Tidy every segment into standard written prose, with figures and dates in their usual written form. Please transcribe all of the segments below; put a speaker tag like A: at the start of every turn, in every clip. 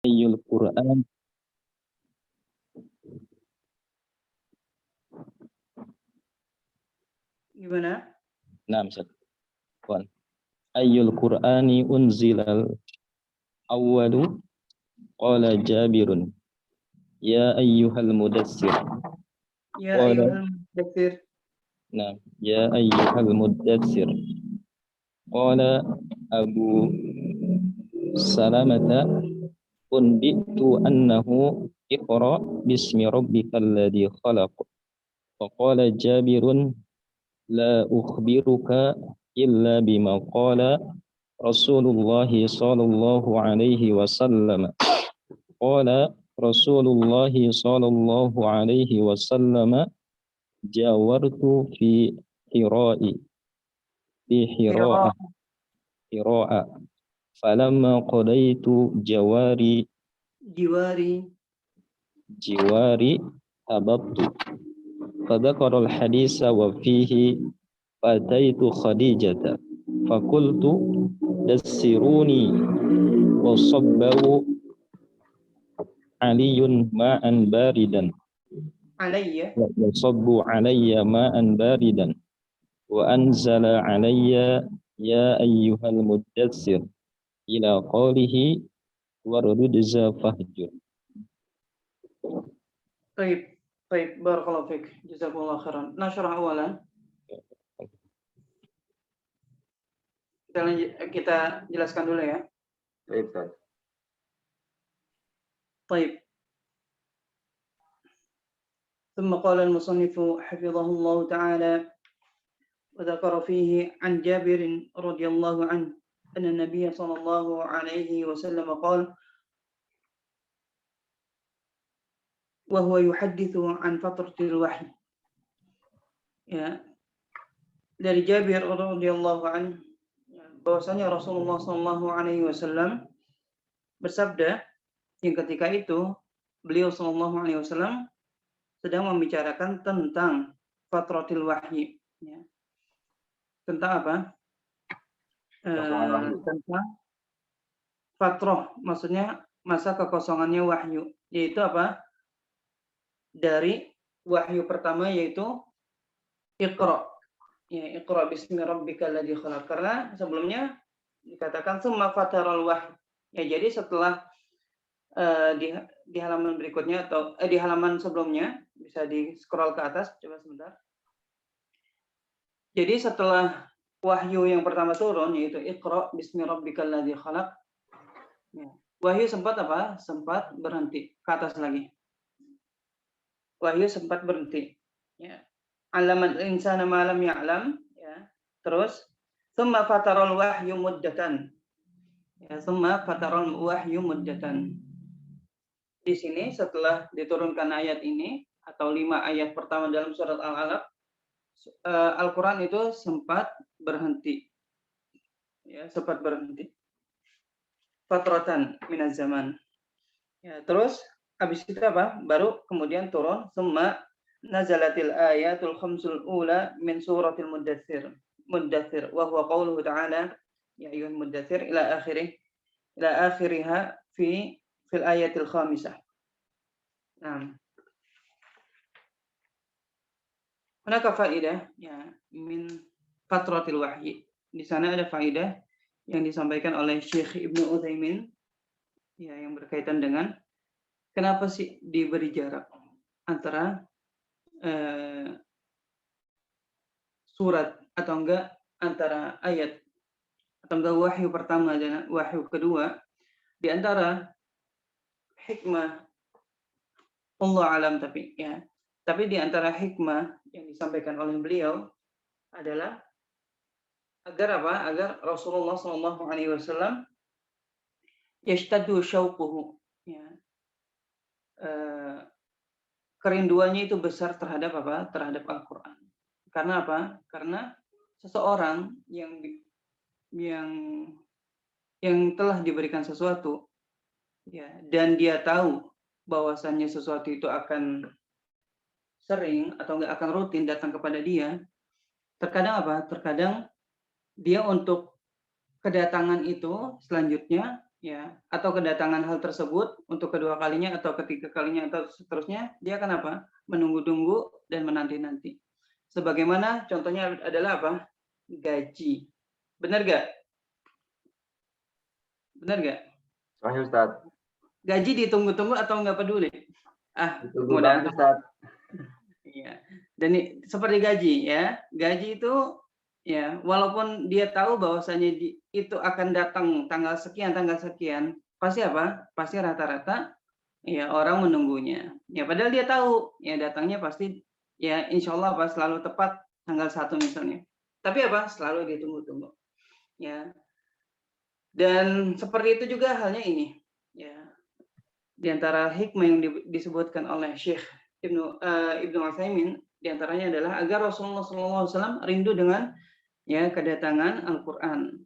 A: Ayyul Qur'an.
B: Gimana?
A: Nah, misalkan Ayyul Qur'ani unzilal awwalu qala Jabirun ya ayyuhal mudassir
B: Ya
A: qala
B: ayyuhal mudaththir.
A: nah ya ayyuhal mudassir qala Abu Salamata unbitu annahu iqra bismi rabbikal ladzi khalaq faqala Jabirun la ukhbiruka illa bima qala Rasulullah sallallahu alaihi wasallam qala Rasulullah sallallahu alaihi wasallam jawartu fi hira'i
B: Qira'ah.
A: hira'a falamma qadaitu
B: Jiwari.
A: jiwari tababtu fadhakara al-haditha wa fihi fataitu khadijata fakultu dassiruni wa sabbahu aliyun ma'an baridan
B: Alayya.
A: wa sabbu alayya ma'an baridan wa anzala alayya ya ayyuhal muddatsir ila qawlihi warudza fahjur.
B: Baik. Baik, barakallahu fiik. Jazakumullah khairan. Nashrah awalan. Kita jelaskan dulu ya.
C: Baik, Ustaz.
B: طيب. ثم قال المصنف حفظه الله تعالى وذكر فيه عن جابر رضي الله عنه أن النبي صلى الله عليه وسلم قال وهو يحدث عن فترة الوحي ya, dari Jabir radhiyallahu anhu bahwasanya Rasulullah sallallahu alaihi wasallam bersabda yang ketika itu beliau sallallahu alaihi wasallam sedang membicarakan tentang fatratil wahyi ya. Tentang apa? Tentang fatrah, maksudnya masa kekosongannya wahyu, yaitu apa? Dari wahyu pertama yaitu Iqra. Ya, Iqra bismi rabbikal ladzi khalaq. Karena sebelumnya dikatakan summa fataral wahyu. Ya, jadi setelah di halaman berikutnya atau di halaman sebelumnya bisa di scroll ke atas, coba sebentar. Jadi setelah wahyu yang pertama turun yaitu Iqra bismi rabbikal ladzi khalaq. Ya. Wahyu sempat apa? Sempat berhenti. Ke atas lagi. Wahyu sempat berhenti. Ya. Alamal insana ma lam ya'lam, ya. Terus summa fataral wahyu muddatan. Ya, summa fataral wahyu muddatan. Di sini setelah diturunkan ayat ini atau 5 ayat pertama dalam surat Al-Alaq, Al-Qur'an itu sempat berhenti. Ya, sempat berhenti. Fatratan minaz zaman. Ya, terus habis itu apa? Baru kemudian turun summa nazalatil ayatul khamsul ula min suratil muddatsir wa huwa qauluhu ta'ala ya ayyuhal muddatsir ila akhiriha fil ayatil khamisah. Nah, manakah faedah ya min fatratil wahyi? Di sana ada faedah yang disampaikan oleh Syekh Ibnu Utsaimin ya yang berkaitan dengan kenapa sih diberi jarak antara surat atau enggak antara ayat atau enggak wahyu pertama dan wahyu kedua, di antara hikmah Allah alam tapi di antara hikmah yang disampaikan oleh beliau adalah agar apa? Agar Rasulullah Shallallahu Alaihi Wasallam yashtaddu syauquhu ya. Kerinduannya itu besar terhadap apa? Terhadap Al-Qur'an. Karena apa? Karena seseorang yang telah diberikan sesuatu ya dan dia tahu bahwasannya sesuatu itu akan sering atau enggak akan rutin datang kepada dia, terkadang apa? Terkadang dia untuk kedatangan itu selanjutnya ya, atau kedatangan hal tersebut untuk kedua kalinya atau ketiga kalinya atau seterusnya, dia akan apa? Menunggu-tunggu dan menanti-nanti. Sebagaimana contohnya adalah apa? Gaji. Benar gak? Benar gak?
C: Sahih Ustaz.
B: Gaji ditunggu-tunggu atau nggak peduli?
C: Ditunggu
B: Mau
C: banget
B: datang.
C: Ustaz.
B: Iya. Dan seperti gaji ya. Gaji itu ya, walaupun dia tahu bahwasanya itu akan datang tanggal sekian, pasti apa? Pasti rata-rata ya orang menunggunya. Ya padahal dia tahu ya datangnya pasti ya insya Allah apa selalu tepat tanggal 1 misalnya. Tapi apa? Selalu ditunggu-tunggu. Ya. Dan seperti itu juga halnya ini. Ya. Di antara hikmah yang disebutkan oleh Syekh Ibnu Utsaimin di antaranya adalah agar Rasulullah SAW rindu dengan ya kedatangan Al-Qur'an.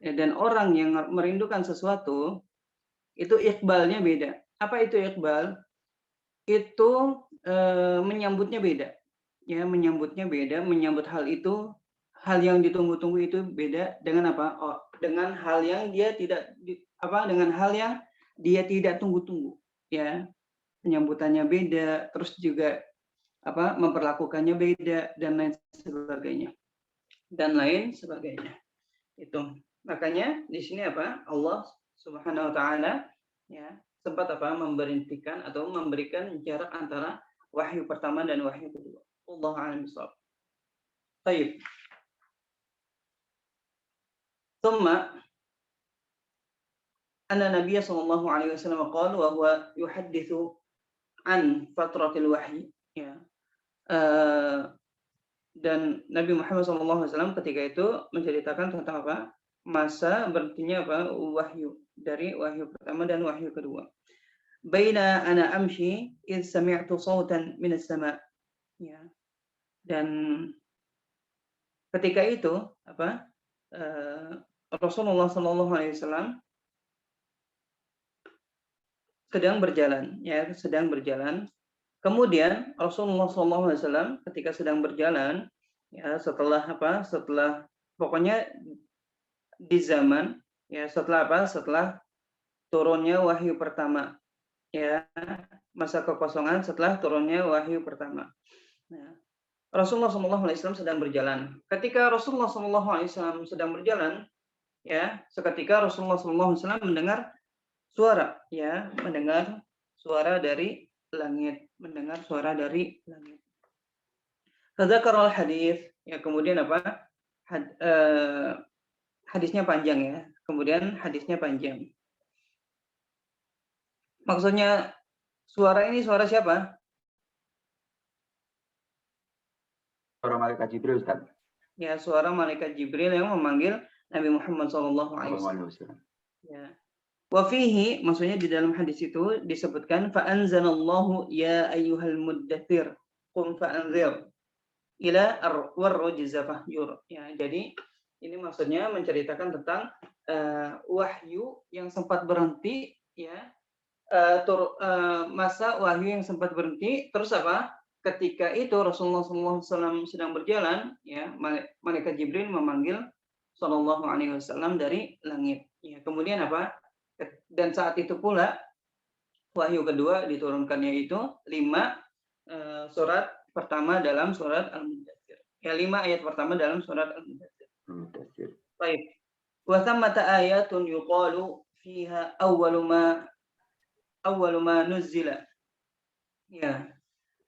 B: Ya, dan orang yang merindukan sesuatu itu iqbalnya beda. Apa itu iqbal? Itu menyambutnya beda. Ya, menyambutnya beda, menyambut hal itu, hal yang ditunggu-tunggu itu beda dengan apa? Oh, dengan hal yang dia tidak dengan hal yang dia tidak tunggu-tunggu, ya. Penyambutannya beda, terus juga apa? Memperlakukannya beda dan lain sebagainya. Dan lain sebagainya. Itu. Makanya di sini apa? Allah Subhanahu wa taala ya, sempat apa? Memberhentikan atau memberikan jarak antara wahyu pertama dan wahyu kedua. Wallahu a'lam bishawab. Baik. ثم أن النبي صلى الله عليه وسلم قال وهو يحدث عن فترة الوحي ya. Dan Nabi Muhammad SAW ketika itu menceritakan tentang apa? Masa berhentinya apa? Wahyu, dari wahyu pertama dan wahyu kedua. Baina ana amshi id sami'tu sawtan min as-sama'. Ya. Dan ketika itu apa? Rasulullah SAW sedang berjalan, ya, sedang berjalan. Kemudian Rasulullah SAW ketika sedang berjalan, ya, setelah apa? Setelah pokoknya di zaman, ya, setelah apa? Setelah turunnya wahyu pertama, ya, masa kekosongan setelah turunnya wahyu pertama. Nah, Rasulullah SAW sedang berjalan. Ketika Rasulullah SAW sedang berjalan, ya, seketika Rasulullah SAW mendengar suara, ya, mendengar suara dari langit, mendengar suara dari langit. Fadzakara al-hadits, ya, kemudian apa? Hadisnya panjang ya. Kemudian hadisnya panjang. Maksudnya suara ini suara siapa?
C: Suara malaikat Jibril Ustaz.
B: Ya, suara malaikat Jibril yang memanggil Nabi Muhammad SAW. Ya. Wa fihi, maksudnya di dalam hadis itu disebutkan fa anzalallahu ya ayyuhal muddatsir qum fa'anzir ila ar-rujza fahjur. Ya, jadi ini maksudnya menceritakan tentang wahyu yang sempat berhenti, ya. Masa wahyu yang sempat berhenti, terus apa? Ketika itu Rasulullah SAW sedang berjalan, ya, malaikat Jibril memanggil Shallallahu Alaihi Wasallam dari langit. Ya, kemudian apa? Dan saat itu pula wahyu kedua diturunkannya itu 5 surat pertama dalam surat Al-Mudaththir. Ya, 5 ayat pertama dalam surat Al-Mudaththir. Baik. Wa thammata ayatun yuqalu fiha awwalu ma nuzzila. Ya.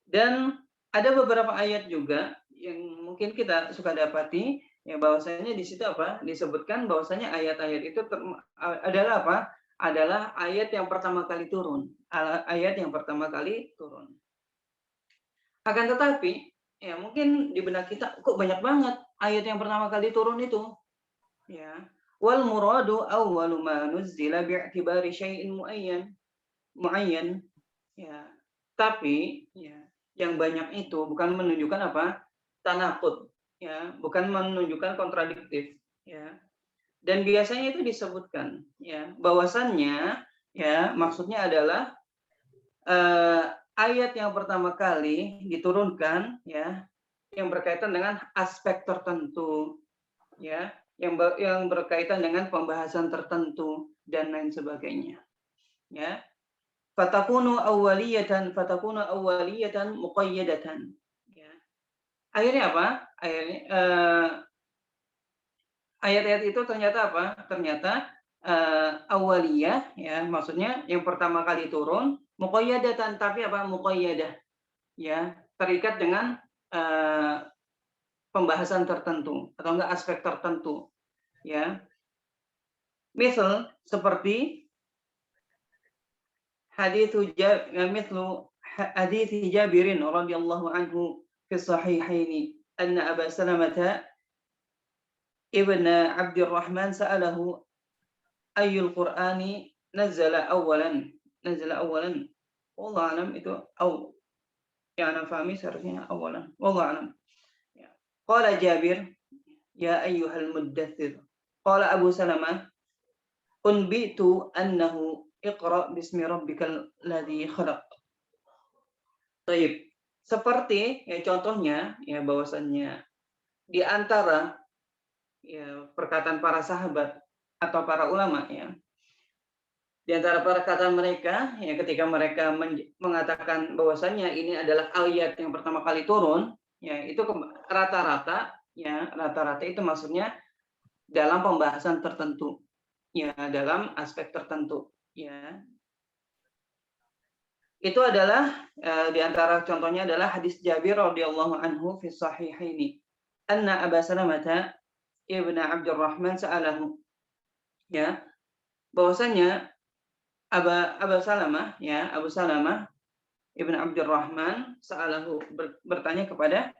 B: Dan ada beberapa ayat juga yang mungkin kita suka dapati, ya, bahwasanya di situ apa? Disebutkan bahwasanya ayat-ayat itu adalah apa? Adalah ayat yang pertama kali turun. Ayat yang pertama kali turun. Akan tetapi, ya, mungkin di benak kita kok banyak banget ayat yang pertama kali turun itu. Ya. Wal muradu awwalu ma nuzzila bi'tibari syai'in muayyan. Ya. Tapi, ya, yang banyak itu bukan menunjukkan apa? Tanaqud, ya, bukan menunjukkan kontradiktif, ya. Dan biasanya itu disebutkan, ya, bahwasannya, ya, maksudnya adalah ayat yang pertama kali diturunkan, ya, yang berkaitan dengan aspek tertentu, ya, yang berkaitan dengan pembahasan tertentu dan lain sebagainya. Ya. Fatakunu awwaliyatan muqayyadatan. Ya. Akhirnya apa? Akhirnya ayat-ayat itu ternyata apa? Ternyata awaliyah, ya, maksudnya yang pertama kali turun, muqayyadatan, tapi apa? Muqayyadah, ya, terikat dengan pembahasan tertentu atau enggak aspek tertentu, ya. Misal seperti hadits Jabirin radhiyallahu anhu fi sahihaini anna Aba Salamah ibn Abdurrahman sa'alahu ayyul Qur'ani nazala awalan wallahu alam itu yang ana fahami seharusnya awalan wallahu alam. Qala Jabir ya ayyuhal muddathir, qala Abu Salamah unbitu annahu iqra bismi rabbikal ladzi khalaq. Baik, seperti ya contohnya ya bahwasannya di antara ya perkataan para sahabat atau para ulama, ya, di antara perkataan mereka ya ketika mereka mengatakan bahwasannya ini adalah ayat yang pertama kali turun, ya itu rata-rata itu maksudnya dalam pembahasan tertentu, ya, dalam aspek tertentu, ya. Itu adalah di antara contohnya adalah hadis Jabir radhiyallahu anhu fi sahihaini anna Aba Salamah ibn Abdurrahman sa'alahu, ya, bahwasanya Abu Salamah, ya, Abu Salamah ibn Abdurrahman sa'alahu bertanya kepada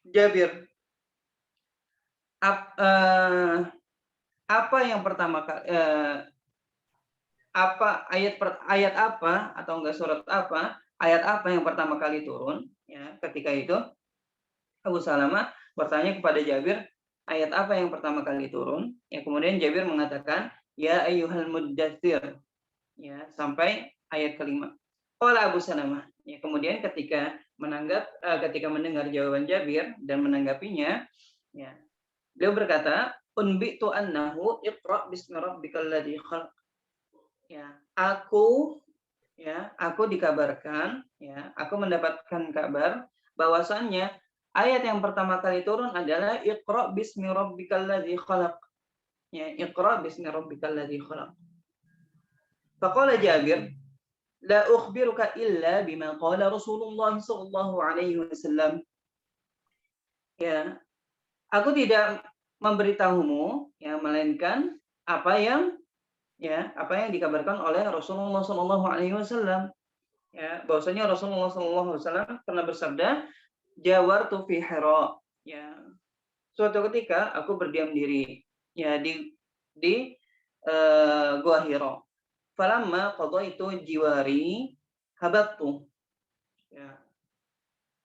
B: Jabir, apa yang pertama ayat apa atau enggak surat apa, ayat apa yang pertama kali turun, ya, ketika itu Abu Salamah bertanya kepada Jabir, ayat apa yang pertama kali turun, ya, kemudian Jabir mengatakan ya ayyuhal muddatsir, ya, sampai ayat kelima. Qala Abu Salamah, ya, kemudian ketika mendengar jawaban Jabir dan menanggapinya, ya, beliau berkata unbitu annahu iqra bismi rabbikal ladzi khalaq. Ya, aku dikabarkan, ya, aku mendapatkan kabar bahwasannya ayat yang pertama kali turun adalah iqra bismi rabbikal ladzi khalaq. Ya, iqra bismi rabbikal ladzi khalaq. Faqala Jabir, la ukhbiruka illa bima qala Rasulullah sallallahu alaihi wasallam. Ya, aku tidak memberitahumu, ya, melainkan apa yang dikabarkan oleh Rasulullah sallallahu alaihi wasallam. Ya, bahwasanya Rasulullah sallallahu alaihi wasallam pernah bersabda, jawartu fi Hira, ya, suatu ketika aku berdiam diri, ya, di Gua Hira. Falamma qadaitu jiwari habattu. Ya.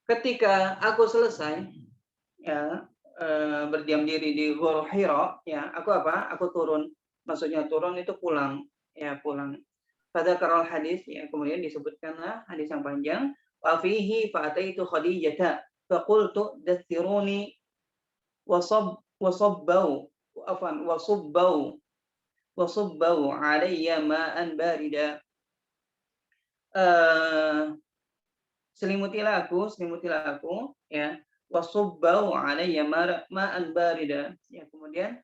B: Ketika aku selesai, ya, berdiam diri di Gua Hira, ya, aku turun. Maksudnya turun itu pulang, ya, pulang. Pada karal hadis, ya, kemudian disebutkanlah hadis yang panjang. Wa fihi fa ataitu Khadijah fa qultu dathiruni wasubbau alayya ma'an barida. Selimutilah aku, ya, wasubbau alayya ma'an barida. Ya, kemudian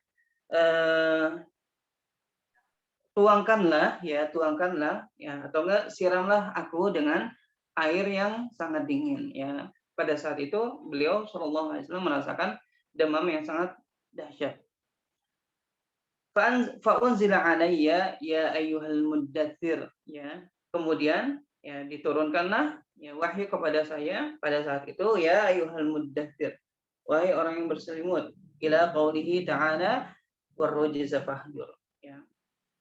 B: tuangkanlah, ya, atau enggak siramlah aku dengan air yang sangat dingin, ya. Pada saat itu beliau sallallahu alaihi wasallam merasakan demam yang sangat dahsyat. Fa'unzila alayya ya ayyuhal muddatsir, ya. Kemudian, ya, diturunkanlah, ya, wahyu kepada saya pada saat itu, ya ayyuhal muddatsir, wahai orang yang berselimut, ila qaulihi ta'ala warrujza fahjur, ya.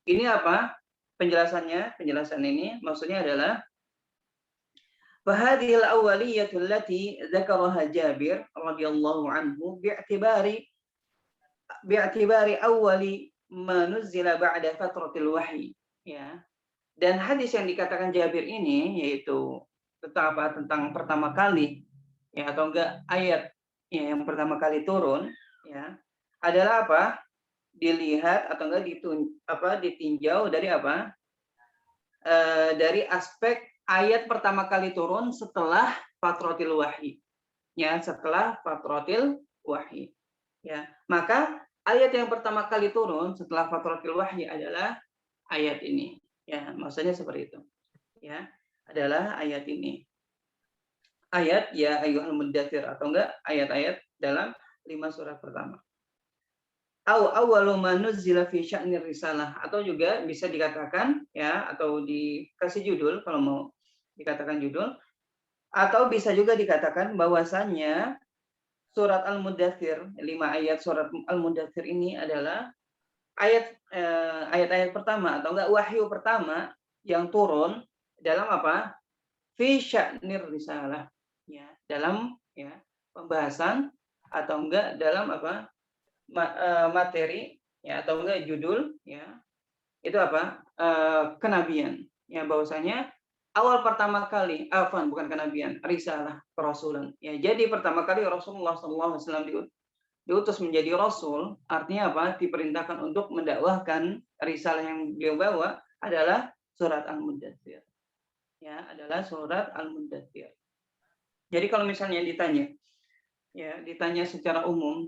B: Ini apa penjelasannya? Penjelasan ini maksudnya adalah فهذه الأولية التي ذكرها جابر رضي الله عنه باعتبار أول ما نزل بعد فترة الوحي, ya. Dan hadis yang dikatakan Jabir ini yaitu tentang pertama kali, ya, atau enggak ayat, ya, yang pertama kali turun, ya adalah apa? Dilihat atau enggak ditinjau dari apa? Dari aspek ayat pertama kali turun setelah fatratil wahyi. Ya, setelah fatratil wahyi. Ya, maka ayat yang pertama kali turun setelah fatratil wahyi adalah ayat ini. Ya, maksudnya seperti itu. Ya, adalah ayat ini. Ayat ya ayyuhal muddatsir atau enggak ayat-ayat dalam 5 surat pertama. Awwalu ma nuzzila fi sya'nir risalah, atau juga bisa dikatakan ya, atau dikasih judul kalau mau dikatakan judul, atau bisa juga dikatakan bahwasannya surat Al-Muddatsir, 5 ayat surat Al-Muddatsir ini adalah ayat-ayat pertama atau enggak wahyu pertama yang turun dalam apa? Fi sya'nir risalah. Ya, dalam ya pembahasan atau enggak dalam apa? Materi ya atau enggak judul ya. Itu apa? Kenabian. Ya, bahwasanya awal pertama kali, bukan kenabian, risalah, kerasulan. Ya, jadi pertama kali Rasulullah SAW diutus menjadi rasul, artinya apa? Diperintahkan untuk mendakwahkan risalah yang beliau bawa adalah surat Al-Muddatsir. Ya, adalah surat Al-Muddatsir. Jadi kalau misalnya ditanya secara umum,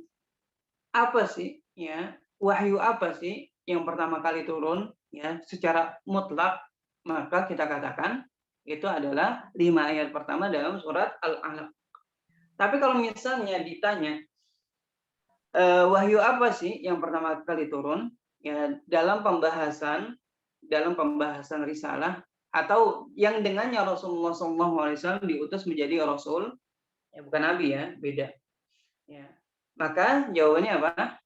B: apa sih ya wahyu apa sih yang pertama kali turun ya secara mutlak, maka kita katakan itu adalah 5 ayat pertama dalam surat Al-Alaq. Tapi kalau misalnya ditanya wahyu apa sih yang pertama kali turun ya dalam pembahasan risalah atau yang dengannya Rasulullah SAW diutus menjadi rasul, ya bukan nabi ya, beda. Ya. Maka jawabannya apa?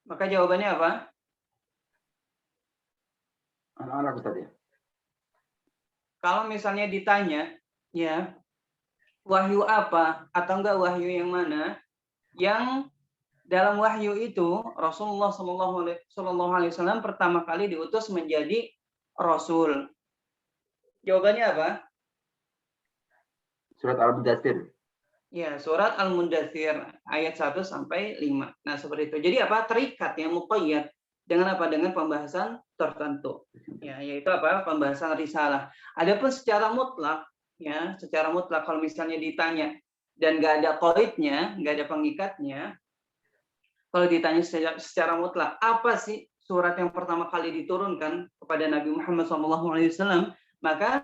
B: Maka jawabannya apa?
C: Anak-anak Ustaz ya.
B: Kalau misalnya ditanya, ya wahyu apa atau enggak wahyu yang mana yang dalam wahyu itu Rasulullah SAW pertama kali diutus menjadi rasul. Jawabannya apa?
C: Surat Al-Muddatsir.
B: Ya, surat Al-Muddatsir ayat 1 sampai 5. Nah, seperti itu. Jadi apa? Terikat yang muqayyad dengan apa? Dengan pembahasan tertentu. Ya, yaitu apa? Pembahasan risalah. Adapun secara mutlak, ya, secara mutlak kalau misalnya ditanya dan nggak ada qaidnya, nggak ada pengikatnya, kalau ditanya secara mutlak, apa sih surat yang pertama kali diturunkan kepada Nabi Muhammad SAW, maka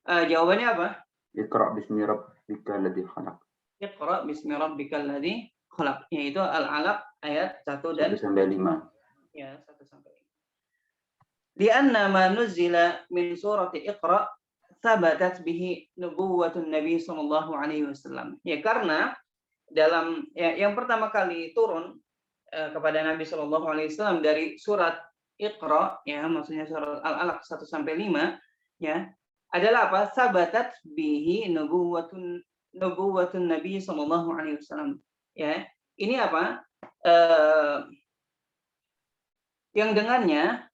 B: jawabannya apa?
C: Iqra bismi rabbikal ladzi khalaq.
B: Iqra bismi rabbikal ladzi khalaq. Yaitu Al-Alaq ayat 1 dan
C: 1 sampai 5.
B: Ya, 1 sampai 5. Lianna ma nuzila min surati Iqra thabatat bihi nubuwwatun Nabi sallallahu alaihi wasallam. Ya, karena dalam yang pertama kali turun kepada Nabi sallallahu alaihi wasallam dari surat Iqra, ya maksudnya surat Al-Alaq 1 sampai 5, ya adalah apa? Sabatat bihi nubuwwatun Nabi sallallahu alaihi wasallam. Ya, ini apa? Yang dengannya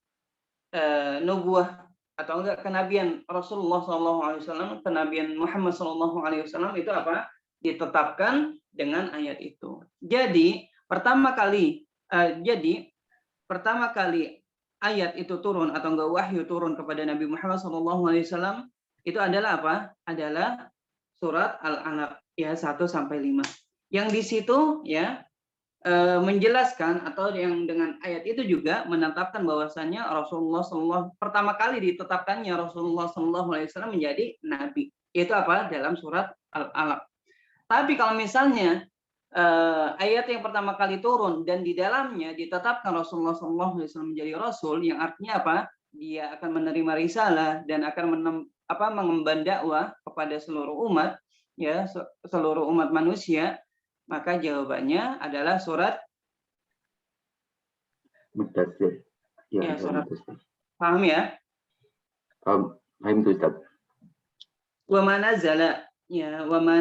B: nubuah atau enggak kenabian Rasulullah sallallahu alaihi wasallam, kenabian Muhammad sallallahu alaihi wasallam itu apa? Ditetapkan dengan ayat itu. Jadi pertama kali ayat itu turun atau enggak wahyu turun kepada Nabi Muhammad SAW itu adalah apa? Adalah surat Al-Alaq ya 1 sampai 5. Yang di situ ya menjelaskan atau yang dengan ayat itu juga menetapkan bahwasannya Rasulullah SAW pertama kali ditetapkannya Rasulullah SAW menjadi nabi. Itu apa? Dalam surat Al-Alaq. Tapi kalau misalnya ayat yang pertama kali turun dan di dalamnya ditetapkan Rasulullah SAW menjadi rasul, yang artinya apa? Dia akan menerima risalah dan akan mengemban dakwah kepada seluruh umat, ya seluruh umat manusia. Maka jawabannya adalah surat
C: Muddatsir.
B: Ya, surat. Paham ya?
C: Paham itu Ustaz.
B: Wa ma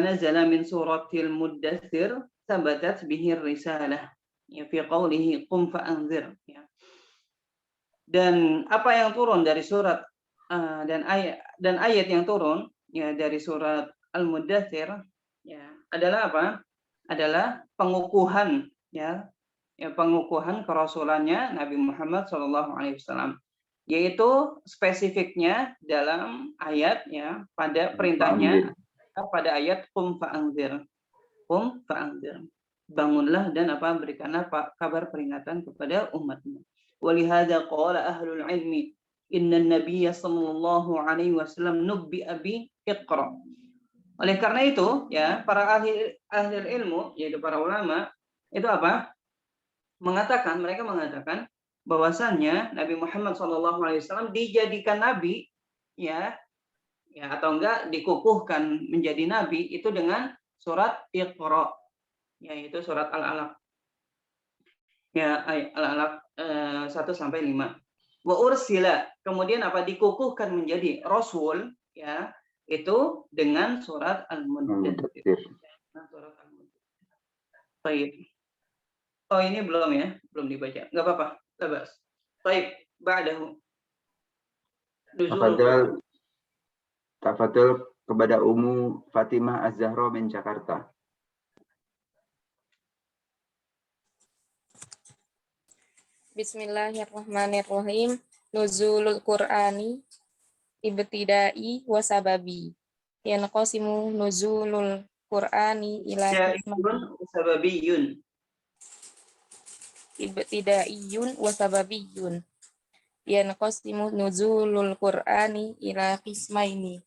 B: nazala min suratil Muddatsir sabatat bihi risalah. Ya, fi qawlihi qum fa'anzir. Ya. Dan apa yang turun dari surat dan ayat yang turun ya dari surat Al-Muddatsir ya adalah apa? Adalah pengukuhan ya, pengukuhan kerasulannya Nabi Muhammad SAW, yaitu spesifiknya dalam ayat ya, pada perintahnya pada ayat qum fa'anzir. Qum fa'anzir. Bangunlah dan apa, berikanlah kabar peringatan kepada umatmu. Walihada qala ahlul ilmi inna nabiyya sallallahu alaihi wasallam nubbi'a bi iqra. Oleh karena itu ya, para ahli ilmu yaitu para ulama itu apa? Mereka mengatakan bahwasannya Nabi Muhammad SAW dijadikan nabi ya atau enggak dikukuhkan menjadi nabi itu dengan surat Iqra, yaitu surat Al-Alaq. Ya, Al-Alaq 1-5. Wa ursila, kemudian apa, dikukuhkan menjadi rasul ya, itu dengan surat Al-Muddatsir. Surat Al-Muddatsir. Baik. Oh, ini belum ya, belum dibaca. Enggak apa-apa. Labas. Baik, ba'dahu.
C: Tafadhol kepada Ummu Fatimah Az-Zahra min Jakarta.
D: Bismillahirrahmanirrahim. Nuzulul Qur'ani ibtidai wa sababi. Yanqasimu nuzulul Qur'ani ila
B: sababiyun.
D: Ibtidaiyun wa sababiyun. Yanqasimu nuzulul Qur'ani ila qismaini.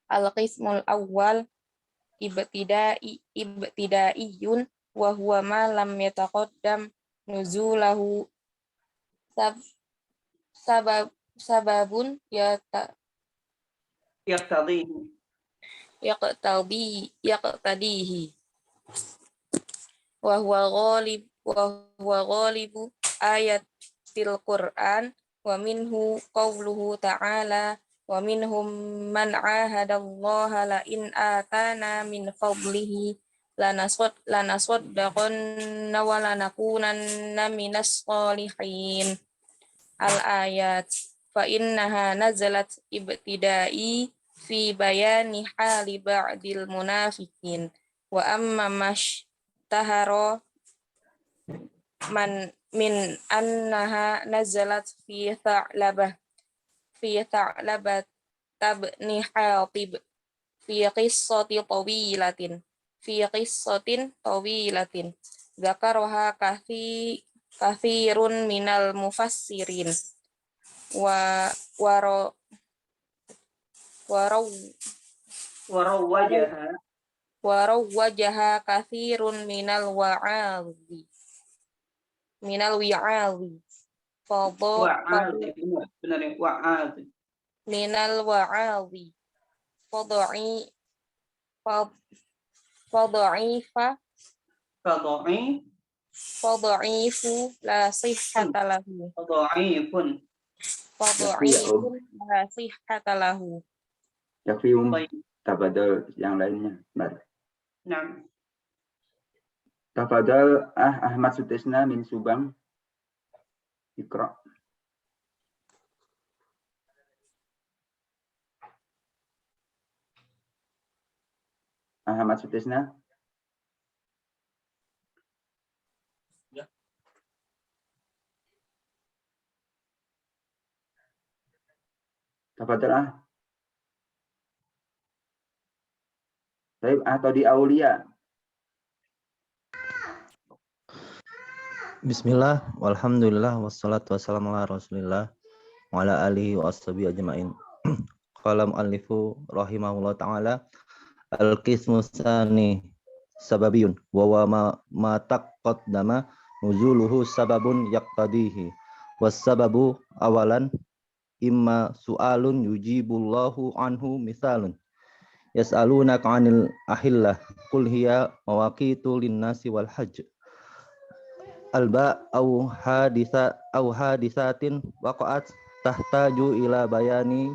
D: Al-qismul awwal ibtidaiyun wa huwa ma lam yataqaddam nuzulahu sababun yaqtadihi wa huwa ghalibu ayatil Qur'an wa minhu qawluhu ta'ala wa minhum man 'ahadallaha la in atana min fadlihi lanasaddaqanna wa lanakunanna minas sholihin. Al-ayat fa innaha nazalat ibtidai fi bayani hali ba'dil munafiqin wa amma mashtahara min annaha nazalat fi Tha'labah tabni Hatib fi qissatin tawilatin dzakaraha kathirun minal mufassirin wa warawwajaha kathirun minal wa'adhi fadha'ifu la sihhata lahu. Fadha'ifun la sihhata lahu.
C: Yakfi tafadhol yang lainnya.
B: Nah.
C: Tafadhol Ahmad Sutisna min Subang. Iqra. Ahmad Sutisna. Ya. Tafadhol Baik, atau di Aulia.
E: Bismillah, walhamdulillah, wassalatu wassalamu ala rasulillah wa ala alihi wa ashabihi ajma'in. Qala mu'allifu rahimahullah ta'ala al-qismu tsani sababiyun wa ma taqaddama nuzuluhu sababun yaqtadihi was sababu awalan imma su'alun yujibullahu anhu misalun yas'alunaka 'anil ahillah qul hiya mawaqitu lin-nasi wal hajj alba au hadisatin waqa'at tahtaju ila bayani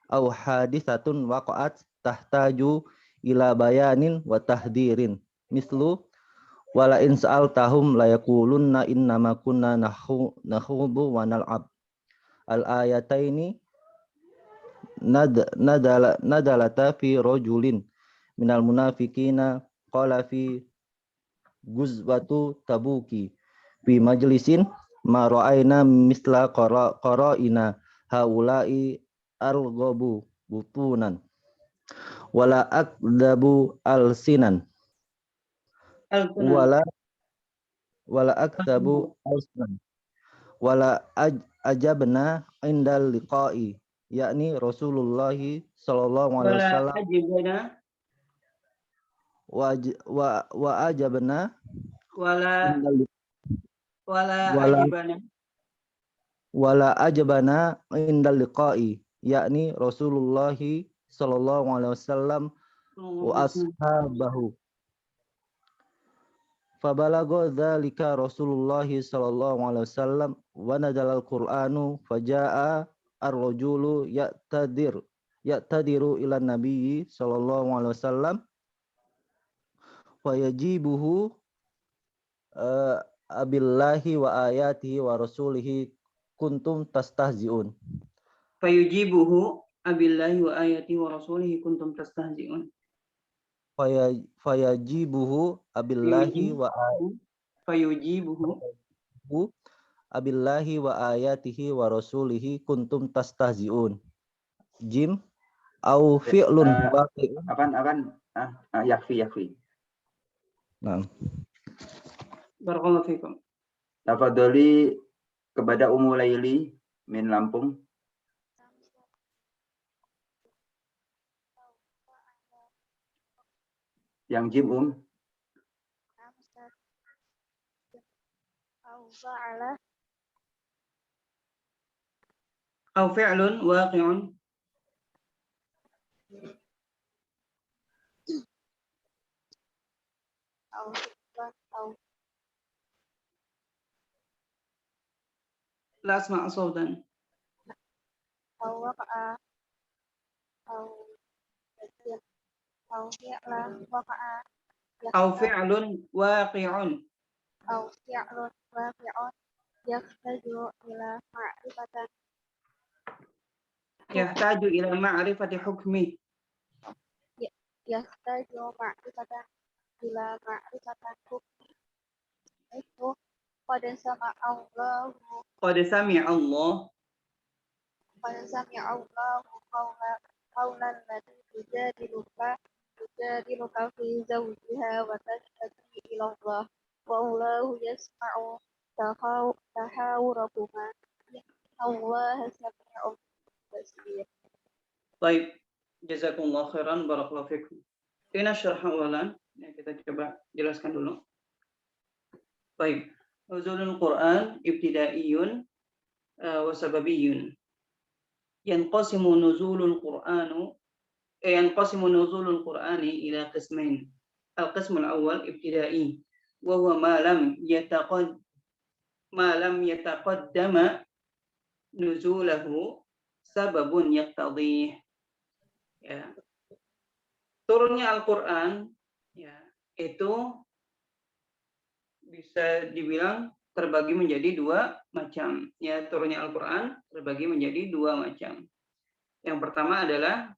E: au hadisatun waqa'at tahtaju ila bayanin wa tahdirin mislu wala in sa'altahum la yaqulunna innama kunna nakhudu wa nal'ab. Al ayataini nadalata fi rajulin minal munafiqina qala fi guzwatu tabuki fi majlisin ma ra'ayna misla qara'ina haula'i arghabu butunan wala akdabu alsinan
B: Al-Quran.
E: wala akdabu alsinan wala ajabna indal liqa'i yakni Rasulullah sallallahu alaihi
B: Wala
E: wasallam
B: ajibana
E: wa ajabna
B: wala
E: indal
B: wala
E: wala
B: ajibana
E: wala ajabana indal liqa'i yakni Rasulullah sallallahu alaihi wasallam wa ashabahu fabalago dzalika Rasulullah sallallahu alaihi wasallam wa nazala al-Qur'anu faja'a ar-rajulu ya'tadiru ila nabiyyi sallallahu alaihi wasallam wa yajibuhu abillahi wa ayatihi wa rasulihi kuntum tastahzi'un
B: fayujibuhu abillahi wa ayati wa rasulihi kuntum tastahzi'un.
E: fayajibuhu abillahi wa
B: Fayujibuhu
E: abillahi wa ayatihi wa rasulihi kuntum tastahzi'un. Jim au fi'lun waqi'un.
C: Yakfi.
E: Nah.
B: Barakallahu fikum.
C: Tafadholi kepada Ummu Laili min Lampung. Yang Jim
B: Au fi'lun waqi'un. La asma' sawtan. Au fi'lun waqi'un. Yahtaju ila ma'rifati hukmi. Qad sami'a Allah
F: fi zawjiha wa tashtaki ila Allah wallahu yasma'u tahawurakuma Allah sami'un basir.
B: Baik, jazakumullah khairan, barakallahu fikum. Ini syarah awalan, ya, kita coba jelaskan dulu. Baik, nuzulul Quran ibtidaiyun wa sababiyyun. Yanqasimu nuzulul Qur'ani ila qismain. Al-qismul awwal ibtidai wa huwa ma lam yataqaddama nuzulahu sababun yaqtadih. Ya. Turunnya Al-Quran ya, itu bisa dibilang terbagi menjadi dua macam. Ya, turunnya Al-Quran terbagi menjadi dua macam. Yang pertama adalah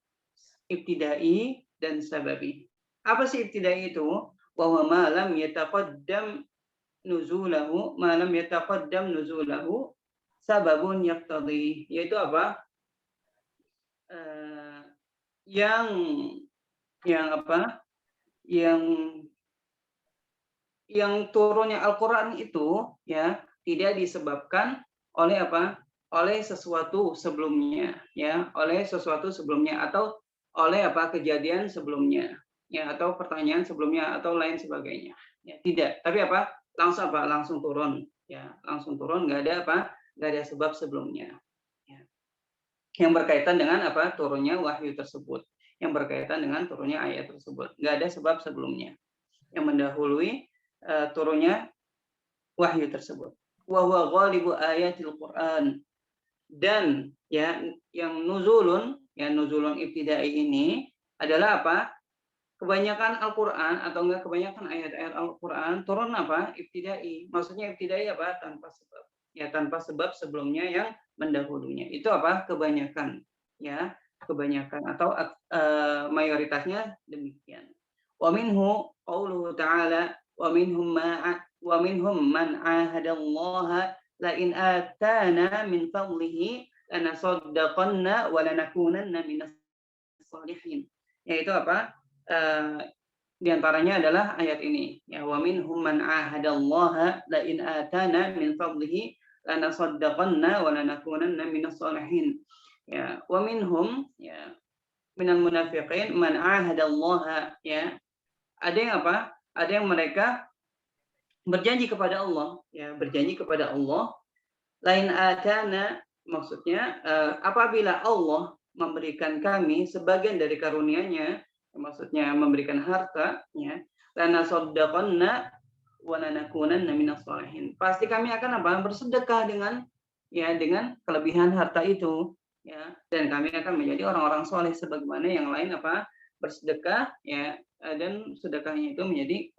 B: ibtidai dan sababi. Apa sih ibtidai itu? Bahwa ma lam yataqaddam nuzulahu sababun yaqtadih. Yaitu apa? Yang turunnya Al-Quran itu ya tidak disebabkan oleh apa? Oleh sesuatu sebelumnya, ya, oleh sesuatu sebelumnya atau oleh apa? Kejadian sebelumnya, ya, atau pertanyaan sebelumnya atau lain sebagainya. Ya, tidak. Tapi apa? Langsung turun, ya, langsung turun, nggak ada apa? Nggak ada sebab sebelumnya. Ya. Yang berkaitan dengan apa? Turunnya wahyu tersebut. Yang berkaitan dengan turunnya ayat tersebut. Nggak ada sebab sebelumnya yang mendahului turunnya wahyu tersebut. Wa huwa ghalibu ayatil Quran. Dan ya, yang nuzulun ibtidai ini adalah apa? Kebanyakan Al-Quran atau enggak kebanyakan ayat-ayat Al-Quran turun apa? Ibtidai. Maksudnya ibtidai apa? Tanpa sebab. Ya, tanpa sebab sebelumnya yang mendahulunya. Itu apa? Kebanyakan. Ya, kebanyakan atau mayoritasnya demikian. Wa minhu qauluhu ta'ala wa minhum man ahadallaha la in atana min fadlihi lanasaddaqanna wa lanakunanna minas sholihin. Yaitu apa? Di antaranya adalah ayat ini, ya, wa minhum man ahadallaha la in atana min fadlihi lanasaddaqanna wa lanakunanna minas sholihin. Ya, wa minhum, ya, minal munafiqin man ahadallaha, ya. Ada yang apa? Ada yang mereka berjanji kepada Allah, ya, berjanji kepada Allah. Lain atana, maksudnya apabila Allah memberikan kami sebagian dari karunia-Nya, maksudnya memberikan harta, ya, lanasaddaqanna wa lanakunanna minas sholihin. Pasti kami akan apa? Bersedekah dengan, ya, dengan kelebihan harta itu, ya, dan kami akan menjadi orang-orang soleh sebagaimana yang lain apa? Bersedekah, ya, dan sedekahnya itu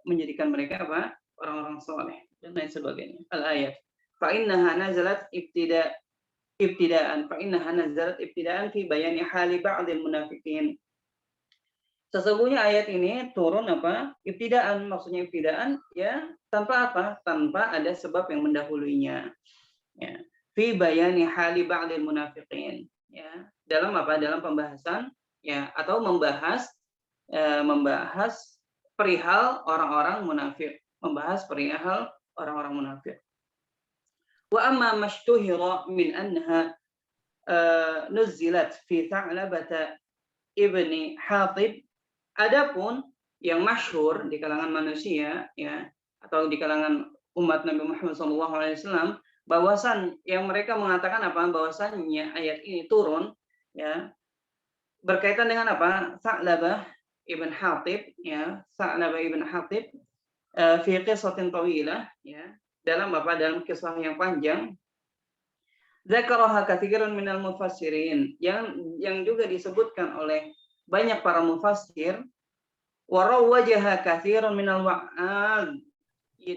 B: menjadikan mereka apa? Orang-orang soleh dan lain sebagainya. Al-ayat. Fa innaha nazalat ibtidaan fi bayani hali ba'dil munafiqin. Sesungguhnya ayat ini turun apa? Ibtidaan, maksudnya ibtidaan, ya, tanpa apa? Tanpa ada sebab yang mendahuluinya. Ya. Fi bayani hali ba'dil munafiqin. Ya. Dalam apa? Dalam pembahasan, ya, atau membahas perihal orang-orang munafik. Membahas perihal orang-orang munafik. Wa amma mashtuhira min anha nuzilat fi Tha'labata ibni Hatib. Adapun yang masyhur di kalangan manusia, ya, atau di kalangan umat Nabi Muhammad SAW, bahwasan yang mereka mengatakan apa? Bahwasannya ayat ini turun, ya, berkaitan dengan apa? Tha'labah ibn Hatib, ya, Tha'labah ibn Hatib fi qissatin tawilah, ya, dalam apa? Dalam kisah yang panjang. Dzakaraha katsirun minal mufassirin, yang juga disebutkan oleh banyak para mufassir. Wa rawwajaha katsirun minal wa'ad,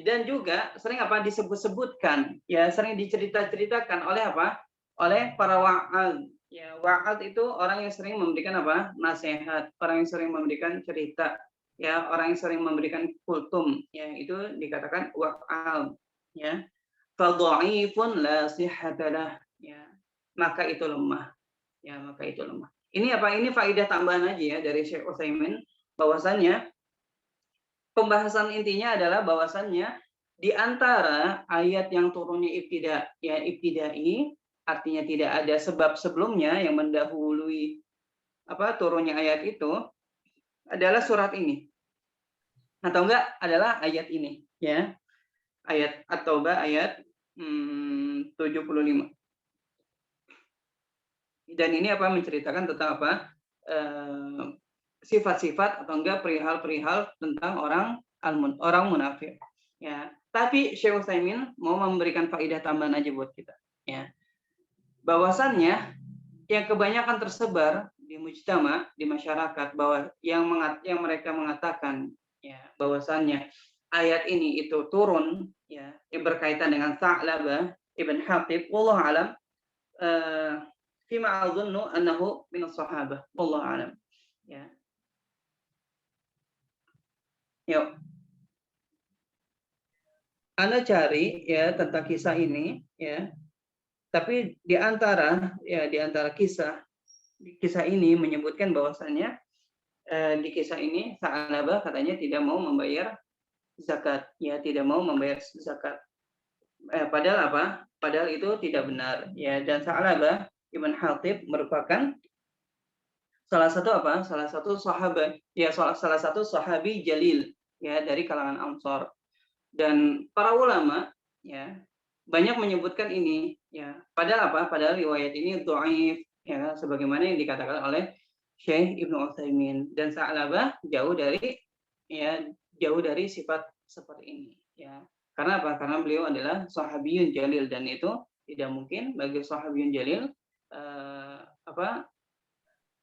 B: dan juga sering apa? Disebut-sebutkan, ya, sering diceritakan oleh apa? Oleh para wa'ad. Ya, wa'ad itu orang yang sering memberikan apa? Nasihat, orang yang sering memberikan cerita, ya, orang yang sering memberikan kultum, ya, itu dikatakan wa'ad, ya. Fa dha'ifun la sihhatalah, ya, maka itu lemah, ya, maka itu lemah. Ini apa? Ini faedah tambahan aja, ya, dari Syekh Utsaimin, bahwasannya pembahasan intinya adalah bahwasannya di antara ayat yang turunnya ibtidai, artinya tidak ada sebab sebelumnya yang mendahului apa? Turunnya ayat itu adalah surat ini. Atau enggak adalah ayat ini, ya. Ayat At-Taubah ayat 75. Dan ini apa? Menceritakan tentang apa? Sifat-sifat atau enggak perihal-perihal tentang orang munafik, ya. Tapi Syekh Utsaimin mau memberikan faedah tambahan aja buat kita, ya. Bahwasannya yang kebanyakan tersebar di mujtama, di masyarakat, bahwa yang mereka mengatakan, ya, bahwasannya ayat ini itu turun, ya, yang berkaitan dengan Tha'labah ibn Hatib, wallahu alam, fima adzunnu annahu minas sahabah, wallahu alam, ya. Yuk. Anda cari, ya, tentang kisah ini, ya. Tapi di antara kisah ini menyebutkan bahwasannya di kisah ini Tha'labah katanya tidak mau membayar zakat, ya, tidak mau membayar zakat. Padahal apa? Padahal itu tidak benar, ya. Dan Tha'labah ibn Hatib merupakan salah satu sahabat, ya, salah satu sahabi jalil, ya, dari kalangan Ansar. Dan para ulama, ya, banyak menyebutkan ini, ya. Padahal apa? Padahal riwayat ini dhaif, ya, sebagaimana yang dikatakan oleh Syekh Ibnu Utsaimin. Dan Tha'labah jauh dari sifat seperti ini, ya. Karena apa? Karena beliau adalah sahabiyun jalil, dan itu tidak mungkin bagi sahabiyun jalil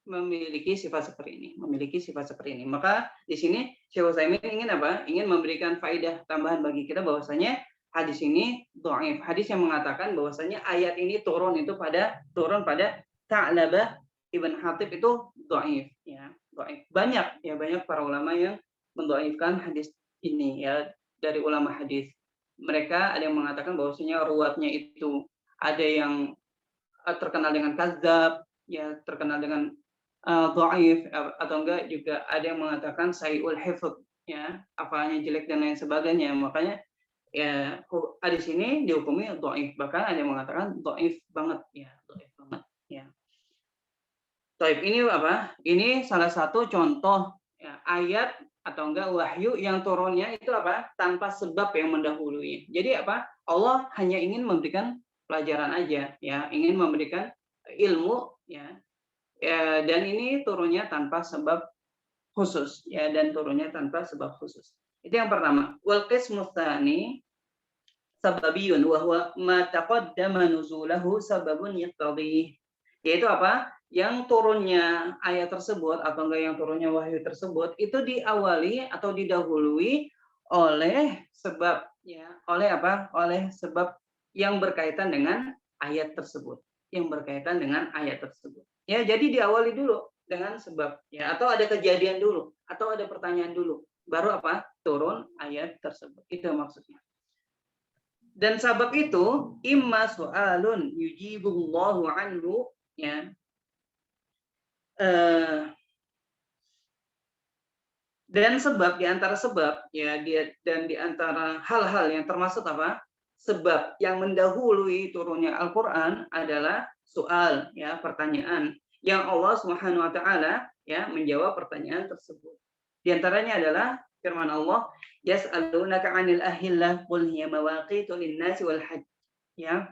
B: memiliki sifat seperti ini. Maka di sini Syekh Utsaimin ingin apa? Ingin memberikan faedah tambahan bagi kita bahwasanya hadis ini dhaif. Hadis yang mengatakan bahwasanya ayat ini turun pada Tha'labah Ibn Hatib itu dhaif ya, dhaif. Banyak para ulama yang mendhaifkan hadis ini ya, dari ulama hadis. Mereka ada yang mengatakan bahwasanya ruwatnya itu ada yang terkenal dengan kadzab, ya terkenal dengan dhaif, atau enggak juga ada yang mengatakan sayul hifdz, ya hafalnya jelek dan lain sebagainya. Makanya ya hadis ini dihukumi dhaif, bahkan ada yang mengatakan dhaif banget ya, dhaif banget ya. Dhaif ini apa? Ini salah satu contoh ya, ayat atau enggak wahyu yang turunnya itu apa? Tanpa sebab yang mendahului. Jadi apa? Allah hanya ingin memberikan pelajaran aja ya, ingin memberikan ilmu ya. Dan ini turunnya tanpa sebab khusus ya, dan turunnya tanpa sebab khusus. Itu yang pertama. Wal qismu tsani sababiyun wa huwa ma taqaddama nuzulahu sababun yaqtadhi. Yaitu apa? Yang turunnya ayat tersebut atau enggak yang turunnya wahyu tersebut itu diawali atau didahului oleh sebab ya, oleh apa? Oleh sebab yang berkaitan dengan ayat tersebut, yang berkaitan dengan ayat tersebut. Ya, jadi diawali dulu dengan sebab ya, atau ada kejadian dulu, atau ada pertanyaan dulu, baru apa? Turun ayat tersebut. Itu maksudnya. Dan sebab itu imma su'alun yujibullahu anhu ya. Dan sebab di antara sebab ya, dan di antara hal-hal yang termasuk apa? Sebab yang mendahului turunnya Al-Qur'an adalah soal ya, pertanyaan yang Allah Subhanahu wa taala ya menjawab pertanyaan tersebut. Di antaranya adalah firman Allah, yas'alunaka 'anil ahillah qul hiya mawaqitu lin-nasi wal hajj. Ya.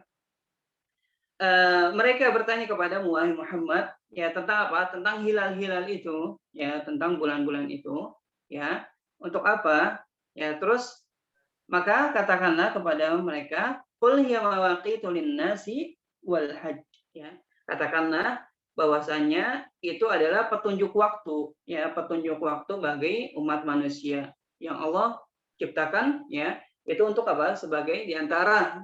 B: Mereka bertanya kepadamu wahai Muhammad ya tentang apa? Tentang hilal-hilal itu ya, tentang bulan-bulan itu ya. Untuk apa? Ya, terus maka katakanlah kepada mereka, qul hiya mawaqitu lin-nasi wal hajj ya. Katakanlah bahwasanya itu adalah petunjuk waktu ya, petunjuk waktu bagi umat manusia yang Allah ciptakan ya. Itu untuk apa? Sebagai di antara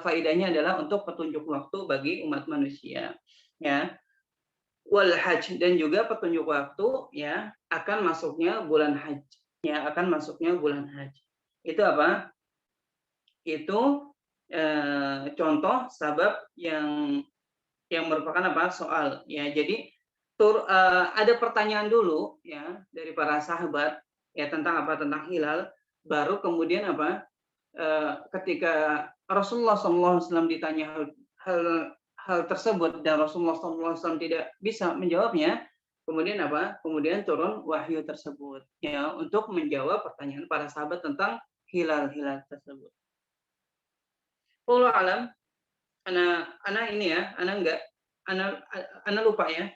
B: faedahnya adalah untuk petunjuk waktu bagi umat manusia ya. Wal hajj, dan juga petunjuk waktu ya akan masuknya bulan haji ya, akan masuknya bulan haji. Itu apa? Itu contoh sabab yang merupakan apa? Soal ya. Jadi ada pertanyaan dulu ya dari para sahabat ya tentang apa? Tentang hilal, baru kemudian apa? Ketika Rasulullah SAW ditanya hal tersebut dan Rasulullah SAW tidak bisa menjawabnya, kemudian apa? Kemudian turun wahyu tersebut ya untuk menjawab pertanyaan para sahabat tentang hilal-hilal tersebut. Wallahu alam. Ana ini ya, ana lupa ya.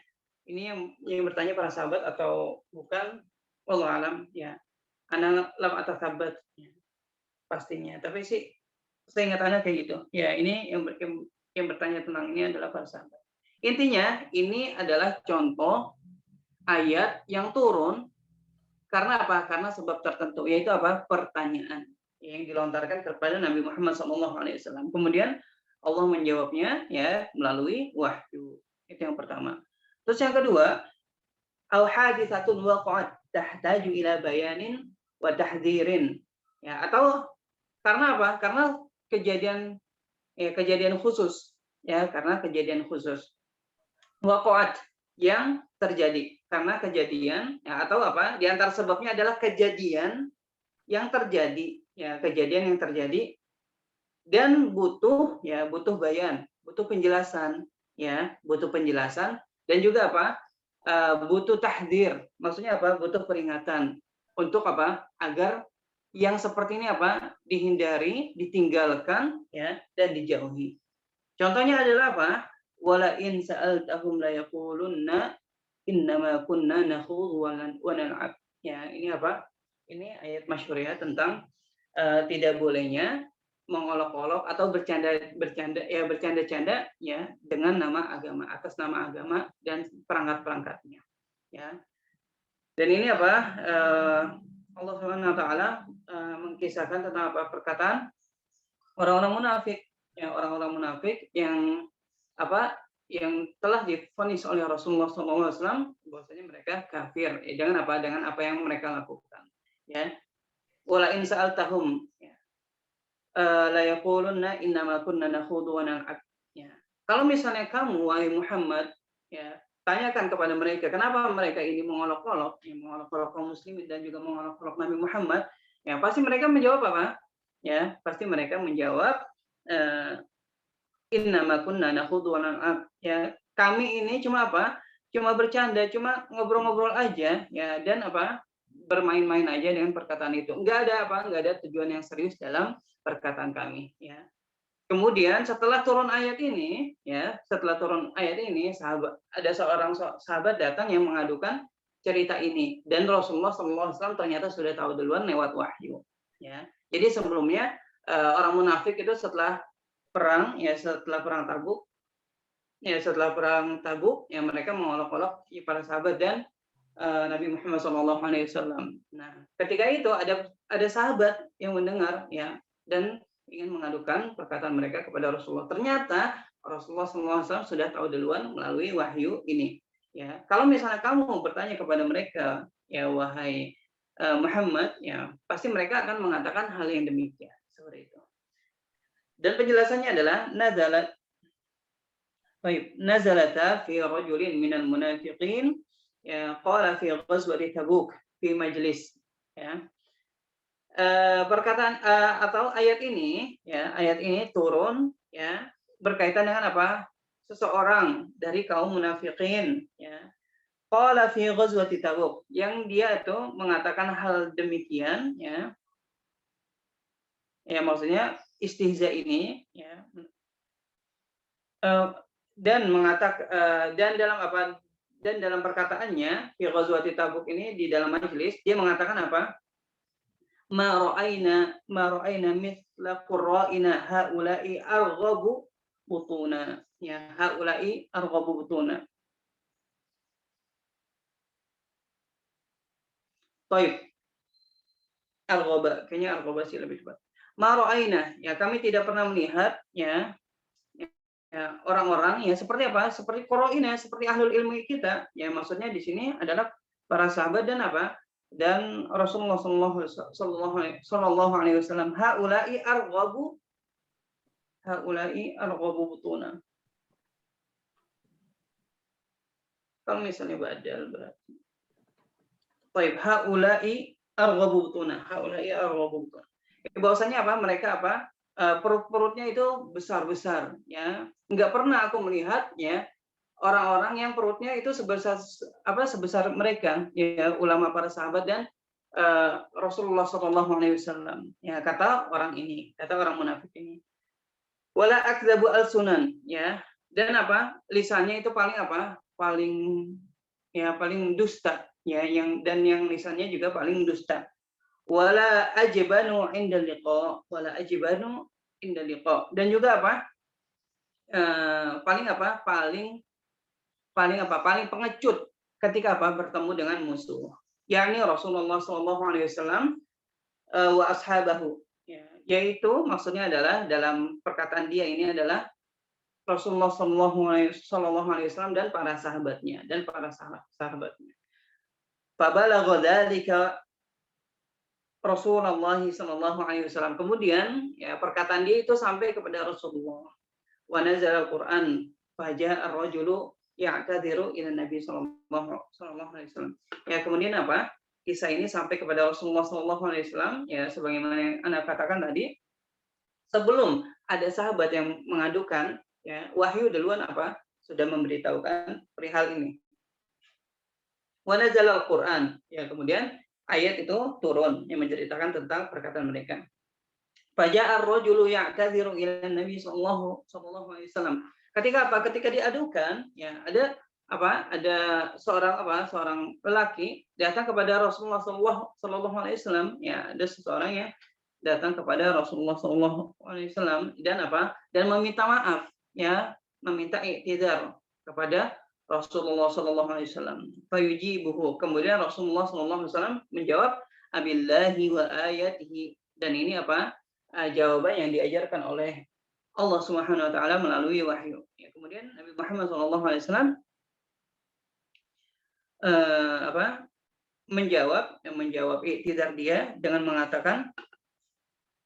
B: Ini yang bertanya para sahabat atau bukan? Wallahu alam ya. Ana lam atasabat ya, pastinya. Tapi sih saya ingat ana kayak gitu. Ya, ini yang bertanya tentang ini adalah para sahabat. Intinya ini adalah contoh ayat yang turun karena apa? Karena sebab tertentu, yaitu apa? Pertanyaan yang dilontarkan kepada Nabi Muhammad SAW. Kemudian Allah menjawabnya ya melalui wahyu. Itu yang pertama. Terus yang kedua, au haditsatun waqa'at tahtaju ila bayanin wa tahdzirin. Ya, atau karena apa? Karena kejadian khusus ya, karena kejadian khusus. Waqa'at yang terjadi, karena kejadian ya, atau apa? Di antara sebabnya adalah kejadian yang terjadi ya, kejadian yang terjadi dan butuh bayan, butuh penjelasan ya, butuh penjelasan dan juga apa? Butuh tahdzir. Maksudnya apa? Butuh peringatan untuk apa? Agar yang seperti ini apa? Dihindari, ditinggalkan ya, dan dijauhi. Contohnya adalah apa? Wala in sa'altahum la yaqulunna innama kunna nakhudhu wa nal'ab. Ya, ini apa? Ini ayat masyhur ya tentang tidak bolehnya mengolok-olok atau bercanda-canda ya dengan nama agama, atas nama agama dan perangkat-perangkatnya ya. Dan ini apa? Allah Subhanahu wa taala mengkisahkan tentang apa? Perkataan orang-orang munafik ya, orang-orang munafik yang apa? yang telah divonis oleh Rasulullah SAW bahwasanya mereka kafir dengan apa yang mereka lakukan, ya. Wala in sa'altahum, ya, la yaqulunna innama kunna nakhudu wa nal'ab, ya. Kalau misalnya kamu wahai Muhammad, ya, tanyakan kepada mereka kenapa mereka ini mengolok-olok kaum muslimin dan juga mengolok-olok Nabi Muhammad, ya pasti mereka menjawab apa? Ya, pasti mereka menjawab innama kunna nakhudu wa nal'ab, ya kami ini cuma apa? Cuma bercanda, cuma ngobrol-ngobrol aja, ya, dan apa? Bermain-main aja dengan perkataan itu. Enggak ada tujuan yang serius dalam perkataan kami, ya. Kemudian setelah turun ayat ini, ada seorang sahabat datang yang mengadukan cerita ini, dan Rasulullah SAW ternyata sudah tahu duluan lewat wahyu. Ya, jadi sebelumnya orang munafik itu setelah perang Tabuk, yang mereka mengolok-olok para sahabat dan Nabi Muhammad SAW. Nah, ketika itu ada sahabat yang mendengar, ya, dan ingin mengadukan perkataan mereka kepada Rasulullah. Ternyata Rasulullah SAW sudah tahu duluan melalui wahyu ini. Ya, kalau misalnya kamu bertanya kepada mereka, ya wahai Muhammad, ya pasti mereka akan mengatakan hal yang demikian seperti itu. Dan penjelasannya adalah nazalata fi rajulin minal munafiqin, ya qala fi ghazwati Tabuk fi majlis, ya. Perkataan atau ayat ini turun, ya, berkaitan dengan apa? Seseorang dari kaum munafikin, ya. Qala fi ghazwati Tabuk, yang dia itu mengatakan hal demikian, ya. Ya maksudnya istihza ini, ya. Dan dalam perkataannya fi ghazwati Tabuk ini di dalam majelis dia mengatakan apa? Ma ra'aina mithla qurra'ina haula'i arghabu butuna, ya, haula'i arghabu butuna. Baik. Kayaknya arghaba sih lebih tepat. Ma ra'aina, ya kami tidak pernah melihat, ya, orang-orang, ya, seperti apa? Seperti qurra'ina, seperti ahlul ilmu kita. Ya maksudnya di sini adalah para sahabat dan apa? Dan Rasulullah Sallallahu Alaihi Wasallam, haula'i arghabu butuna. Kalau misalnya badal berarti, baik, haula'i arghabu butuna, bahwasanya apa? Mereka apa? Perut-perutnya itu besar-besar, ya. Enggak pernah aku melihat, ya, orang-orang yang perutnya itu sebesar mereka, ya, ulama para sahabat dan Rasulullah SAW. Ya, kata orang munafik ini. Wala akdzabu al-sunan, ya. Dan apa? Lisannya itu paling dusta, ya, yang lisannya juga paling dusta. Wala ajbanu inda liqa, dan juga apa? Paling pengecut ketika bertemu dengan musuh, yakni Rasulullah SAW wa ashabahu, ya, yaitu maksudnya adalah dalam perkataan dia ini adalah Rasulullah SAW dan para sahabatnya Fabalagha dzalika Rasulullah SAW. Kemudian, ya, perkataan dia itu sampai kepada Rasulullah. Wa nazala al-Qur'an faja'a ar-rajulu ya'tadiru ila Nabi sallallahu alaihi wasallam. Ya, kemudian apa? Kisah ini sampai kepada Rasulullah sallallahu alaihi wasallam, ya, sebagaimana yang Anda katakan tadi, sebelum ada sahabat yang mengadukan, ya, wahyu duluan sudah memberitahukan perihal ini. Wa nazala al-Qur'an, ya, kemudian ayat itu turun yang menceritakan tentang perkataan mereka. Faja'a ar-rajulu ya'tadiru ila Nabi sallallahu alaihi wasallam. Ketika diadukan, ya, ada seorang lelaki datang kepada Rasulullah sallallahu alaihi wasallam, ya, ada seseorang yang datang kepada Rasulullah sallallahu alaihi wasallam dan meminta maaf, ya, meminta i'tizar kepada Rasulullah sallallahu alaihi wasallam. Fayujibuhu, kemudian Rasulullah sallallahu alaihi wasallam menjawab abillahi wa ayatihi, dan ini jawaban yang diajarkan oleh Allah Subhanahu wa taala melalui wahyu. Ya, kemudian Nabi Muhammad SAW menjawab i'tidar dia dengan mengatakan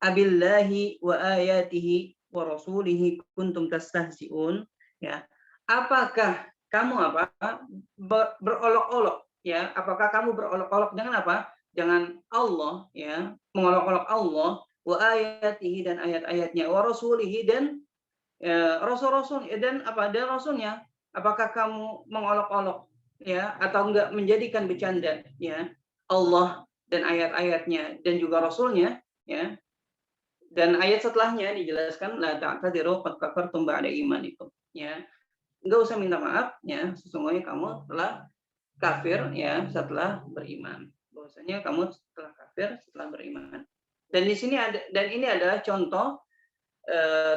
B: abillahi wa ayatihi wa rasulihi kuntum tastahzi'un, ya. Apakah kamu berolok-olok, ya? Apakah kamu berolok-olok dengan apa? Dengan Allah, ya, mengolok-olok Allah, wa ayatihi dan ayat-ayatnya, wa rasulihi dan rasul-rasul dan rasulnya. Apakah kamu mengolok-olok, ya, atau enggak menjadikan bercanda, ya, Allah dan ayat-ayatnya dan juga rasulnya, ya. Dan ayat setelahnya dijelaskan la ta'tadiru qad kafartum ba'da imanikum, ya. Enggak usah minta maaf, ya, sesungguhnya kamu telah kafir, ya, setelah beriman. Bahwasanya kamu telah kafir setelah beriman. Dan di sini ini adalah contoh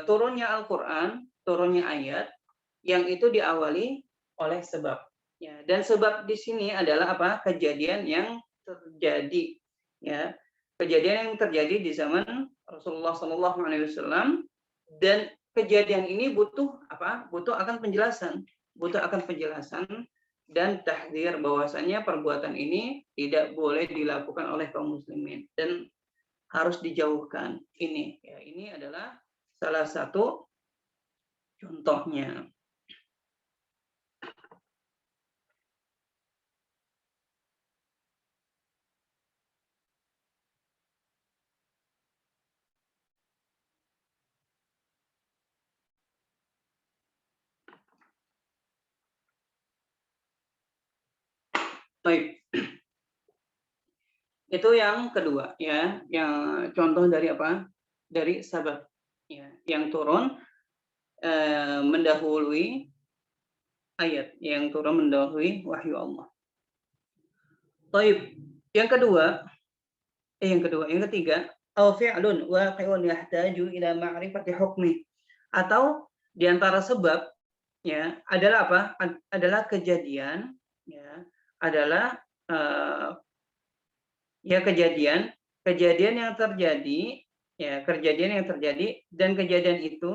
B: turunnya Al-Qur'an, turunnya ayat yang itu diawali oleh sebab, ya. Dan sebab di sini adalah kejadian yang terjadi, ya. Kejadian yang terjadi di zaman Rasulullah SAW, dan kejadian ini butuh akan penjelasan, dan tahdzir bahwasanya perbuatan ini tidak boleh dilakukan oleh kaum muslimin dan harus dijauhkan. Ini adalah salah satu contohnya. Baik. Itu yang kedua, ya, yang contoh dari dari sabab, ya, yang turun mendahului ayat, yang turun mendahului wahyu Allah. Baik. Yang ketiga, au fi'lun waqi'un yahtaju ila ma'rifati hukmi, atau di antara sebab, ya, adalah adalah kejadian, ya, adalah kejadian yang terjadi, ya, dan kejadian itu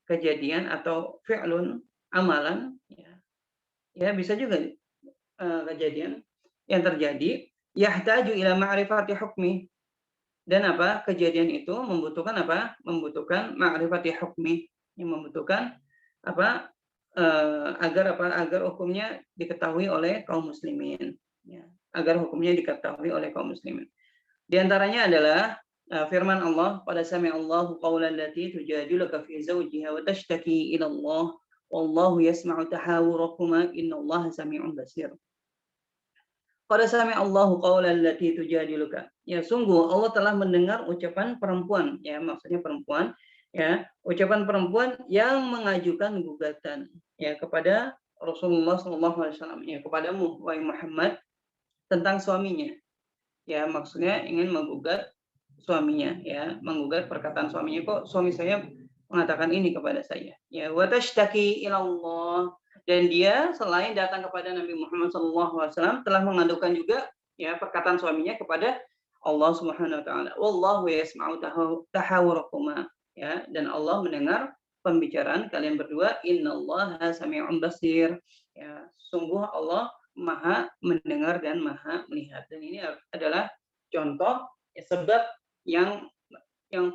B: kejadian atau fi'lun, amalan, ya bisa juga kejadian yang terjadi yahtaju ila ma'rifati hukmi, dan kejadian itu membutuhkan ma'rifati hukmi, yang membutuhkan agar hukumnya diketahui oleh kaum muslimin, ya, agar hukumnya diketahui oleh kaum muslimin. Di antaranya adalah firman Allah, pada sami'allahu qawlan lati tujadiluka fi zawjiha wa tashtaki ila Allah wallahu yasma'u tahawurakuma innallaha sami'un basir. Pada sami'allahu qawlan lati tujadiluka, ya, sungguh Allah telah mendengar ucapan perempuan, ya, maksudnya perempuan, ya, ucapan perempuan yang mengajukan gugatan, ya, kepada Rasulullah SAW, ya, kepadamu wahai Muhammad, tentang suaminya, ya, maksudnya ingin menggugat suaminya, ya, menggugat perkataan suaminya, kok suami saya mengatakan ini kepada saya, ya, wa tashtaki ila Allah, dan dia selain datang kepada Nabi Muhammad SAW telah mengadukan juga, ya, perkataan suaminya kepada Allah Subhanahu wa taala. Wallahu yasma'u tahawurakuma, ya, dan Allah mendengar pembicaraan kalian berdua. Innallaha sami'un basir, ya, sungguh Allah Maha mendengar dan Maha melihat. Dan ini adalah contoh, ya, sebab yang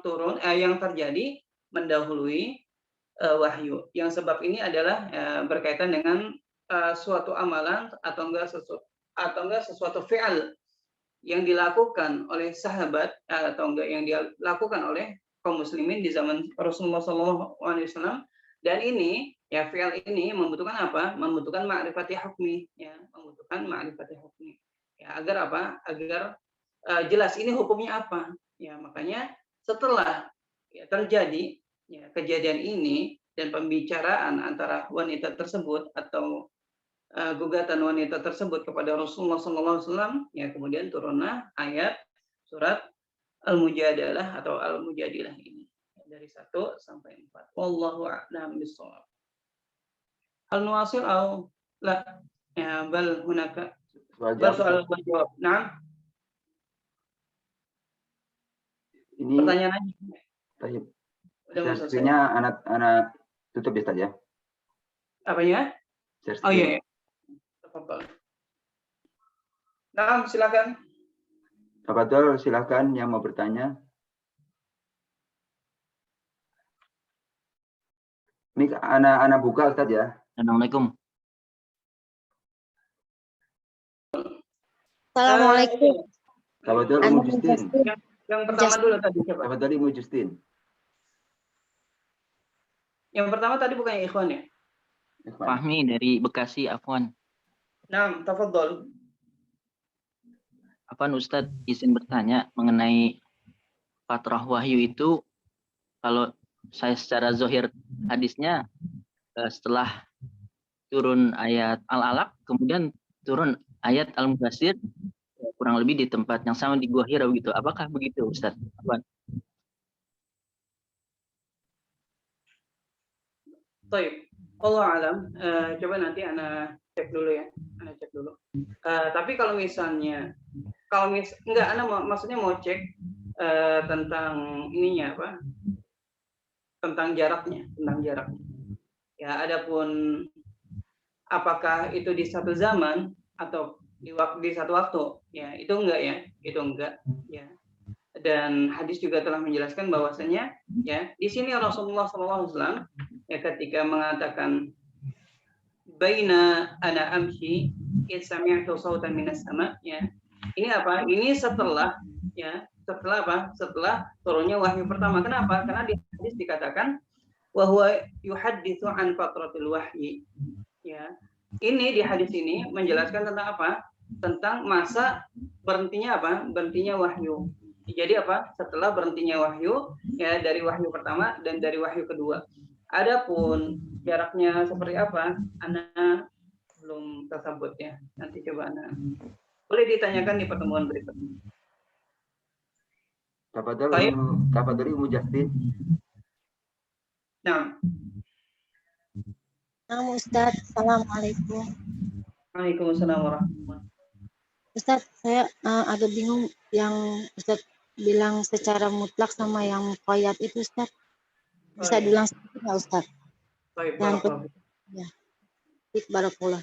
B: turun, yang terjadi mendahului wahyu. Yang sebab ini adalah berkaitan dengan suatu amalan atau enggak sesuatu fi'al yang dilakukan oleh sahabat atau enggak yang dilakukan oleh kaum muslimin di zaman Rasulullah SAW, dan ini, ya, fi'al ini membutuhkan membutuhkan ma'rifati hukmi, ya, ya, agar agar jelas ini hukumnya apa, ya. Makanya setelah, ya, terjadi, ya, kejadian ini dan pembicaraan antara wanita tersebut atau gugatan wanita tersebut kepada Rasulullah SAW, ya, kemudian turunlah ayat surat Al-Mujadalah atau Al-Mujadilah ini, dari 1 sampai 4. Wallahu a'lam bishawab. Hal nuwasil atau la, ya, bal hunaka soal jawab. Nah,
C: ini
B: pertanyaan aja. Udah mau selesai.
C: Share-nya anak tutup ya Ustaz ya.
B: Apanya?
C: Share
B: Oh iya. Tafadhol. Nah, silakan.
C: Tafadhol, silakan yang mau bertanya. Ini anak buka Ustaz ya.
G: Assalamualaikum.
F: Assalamualaikum.
C: Tafadhol Umu Justin.
B: Yang pertama dulu tadi siapa?
C: Tafadhol Umu Justin.
B: Yang pertama tadi bukannya Ikhwan ya?
G: Fahmi dari Bekasi, Afwan.
B: Nah, tafadhol.
G: Afwan Ustadz, izin bertanya mengenai fatrah wahyu itu, kalau saya secara zohir hadisnya setelah turun ayat Al-Alaq, kemudian turun ayat Al-Mudaththir, kurang lebih di tempat yang sama di Gua Hira begitu. Apakah begitu Ustadz? Afwan.
B: Baik. Allah alam. Coba nanti Ana cek dulu ya. Ana cek dulu. Tapi kalau misalnya, enggak, Ana maksudnya mau cek tentang ininya apa? Tentang jaraknya. Ya, adapun apakah itu di satu zaman atau di satu waktu, ya itu enggak ya, itu enggak ya. Dan hadis juga telah menjelaskan bahwasanya ya di sini Rasulullah SAW ya ketika mengatakan baina ana amshi sami'tu sautan minas sama, ya ini apa, ini setelah ya setelah apa, setelah turunnya wahyu pertama. Kenapa? Karena di hadis dikatakan wa huwa yuhadditsu an fatratil wahyi, ya ini di hadis ini menjelaskan tentang apa, tentang masa berhentinya apa, berhentinya wahyu. Jadi apa? Setelah berhentinya wahyu, ya dari wahyu pertama dan dari wahyu kedua. Adapun jaraknya seperti apa, Ana belum tersebut ya. Nanti coba Ana boleh ditanyakan di pertemuan berikutnya.
C: Tafadhol Umu Justin.
B: Nah,
F: Ustaz, Assalamualaikum.
B: Waalaikumsalam warahmatullahi.
F: Ustaz, saya agak bingung yang Ustaz bilang secara mutlak sama yang muqayyad itu, Ustaz. Bisa diulang sedikit nggak, Ustaz?
B: Baik,
F: Ya. Barakallah.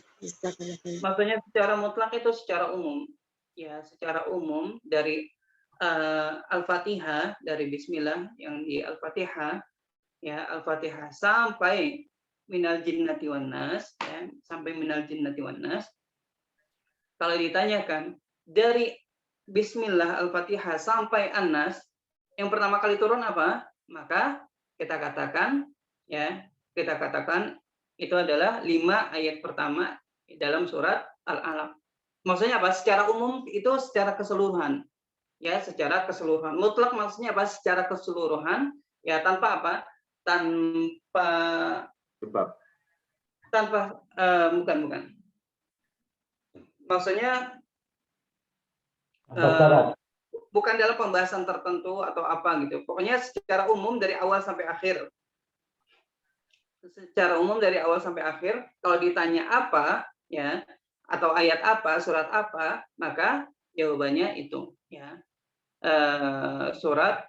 B: Maksudnya secara mutlak itu secara umum. Ya, secara umum dari Al-Fatihah, dari Bismillah yang di Al-Fatihah, ya Al-Fatihah sampai minal jinnati wan nas, ya, sampai minal jinnati wan nas. Kalau ditanyakan dari Bismillah Al-Fatihah sampai An-Nas, yang pertama kali turun apa? Maka kita katakan itu adalah 5 ayat pertama dalam surat Al-Alaq. Maksudnya apa? Secara umum itu secara keseluruhan. Ya, secara keseluruhan. Mutlak maksudnya apa? Secara keseluruhan, ya tanpa apa? Bukan. Maksudnya bukan dalam pembahasan tertentu atau apa gitu. Pokoknya secara umum dari awal sampai akhir. Secara umum dari awal sampai akhir. Kalau ditanya apa, ya, atau ayat apa, surat apa, maka jawabannya itu, ya. Surat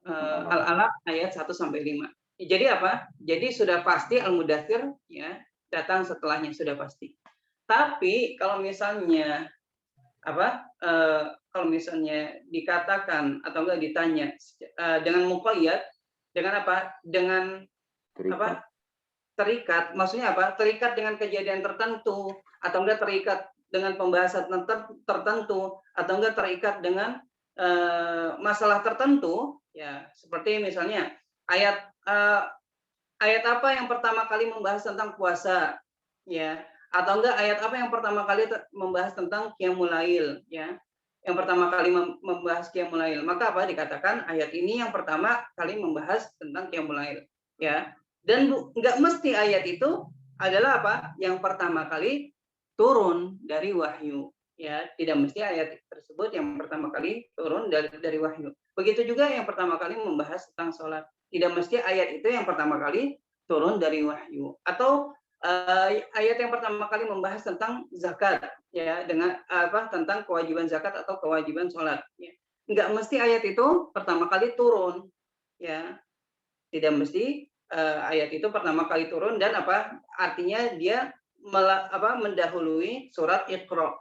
B: Al-Alaq ayat 1 sampai 5. Jadi apa? Jadi sudah pasti Al-Mudaththir, ya, datang setelahnya, sudah pasti. Tapi kalau misalnya kalau misalnya dikatakan atau enggak ditanya dengan muqayyad, dengan apa? Dengan apa? Terikat. Maksudnya apa? Terikat dengan kejadian tertentu atau enggak terikat dengan pembahasan tertentu atau enggak terikat dengan masalah tertentu, ya seperti misalnya ayat apa yang pertama kali membahas tentang puasa, ya, atau enggak ayat apa yang pertama kali membahas tentang qiyamul lail, ya, yang pertama kali membahas qiyamul lail, maka apa dikatakan ayat ini yang pertama kali membahas tentang qiyamul lail, ya. Dan enggak mesti ayat itu adalah apa yang pertama kali turun dari wahyu, ya, tidak mesti ayat tersebut yang pertama kali turun dari wahyu. Begitu juga yang pertama kali membahas tentang sholat, tidak mesti ayat itu yang pertama kali turun dari wahyu. Atau ayat yang pertama kali membahas tentang zakat, ya, dengan apa, tentang kewajiban zakat atau kewajiban sholat, ya. Enggak mesti ayat itu pertama kali turun, ya. Tidak mesti ayat itu pertama kali turun dan artinya dia mendahului surat Iqra,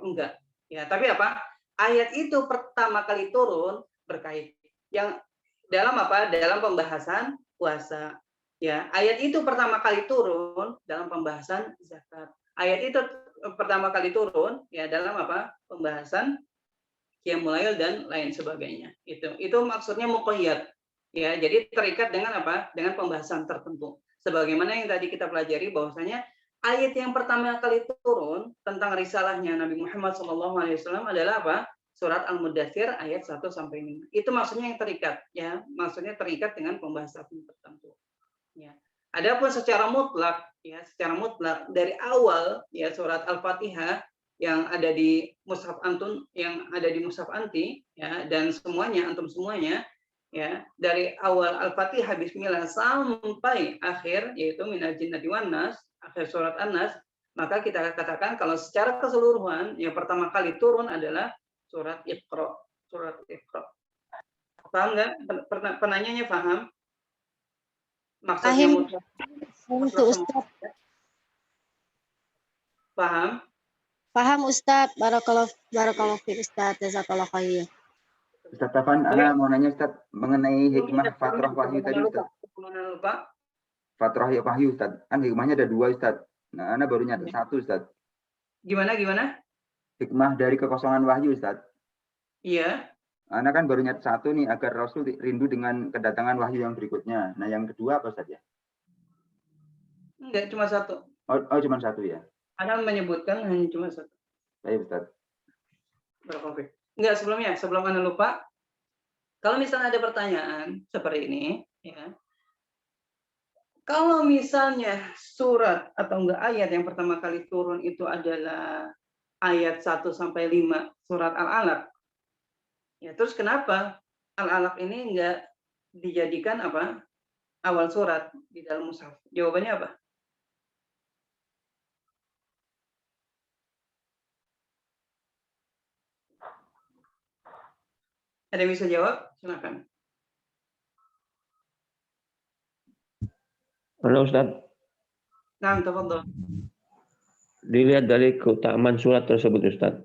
B: enggak. Ya, tapi ayat itu pertama kali turun berkait yang dalam dalam pembahasan puasa. Ya, ayat itu pertama kali turun dalam pembahasan zakat. Ayat itu pertama kali turun ya dalam pembahasan qiyamul lail dan lain sebagainya. Itu maksudnya muqayyad. Ya, jadi terikat dengan dengan pembahasan tertentu. Sebagaimana yang tadi kita pelajari bahwasanya ayat yang pertama kali turun tentang risalahnya Nabi Muhammad SAW adalah Surat Al-Mudaththir ayat 1 sampai 5. Itu maksudnya yang terikat ya, maksudnya terikat dengan pembahasan tertentu. Ya. Adapun secara mutlak dari awal ya surat Al-Fatihah yang ada di mushaf antum, yang ada di mushaf anti ya, dan semuanya antum semuanya ya, dari awal Al-Fatihah bismillah sampai akhir yaitu minal jinnati wan nas, akhir surat An-Nas, maka kita katakan kalau secara keseluruhan yang pertama kali turun adalah surat Iqra. Paham nggak? Penanyanya paham? Maksudnya
F: untuk Ustaz.
B: Paham?
F: Paham Ustaz. Barakallahu fi Ustaz. Jazakallahu khair.
C: Ustaz Tafan, Ana mau nanya Ustaz mengenai hikmah fatrah wahyu tadi Ustaz. Fatrah wahyu Ustaz. Kan hikmahnya ada 2 Ustaz. Nah, Ana baru nyata 1 Ustaz.
B: Gimana?
C: Hikmah dari kekosongan wahyu Ustaz.
B: Iya.
C: Ana kan baru nyata 1 nih agar Rasul rindu dengan kedatangan wahyu yang berikutnya. Nah, yang kedua apa Ustaz ya?
B: Enggak, cuma 1.
C: Oh, cuma 1 ya.
B: Ana menyebutkan hanya cuma 1.
C: Baik Ustaz.
B: Berkonflik. Enggak, sebelum Anda lupa, kalau misalnya ada pertanyaan seperti ini, ya, kalau misalnya surat atau enggak ayat yang pertama kali turun itu adalah ayat 1 sampai 5 surat Al-Alaq, ya terus kenapa Al-Alaq ini enggak dijadikan awal surat di dalam mushaf? Jawabannya apa? Ada yang bisa jawab? Silakan.
H: Halo Ustaz.
B: Nah, tafadhol.
H: Dilihat dari keutamaan surat tersebut Ustaz.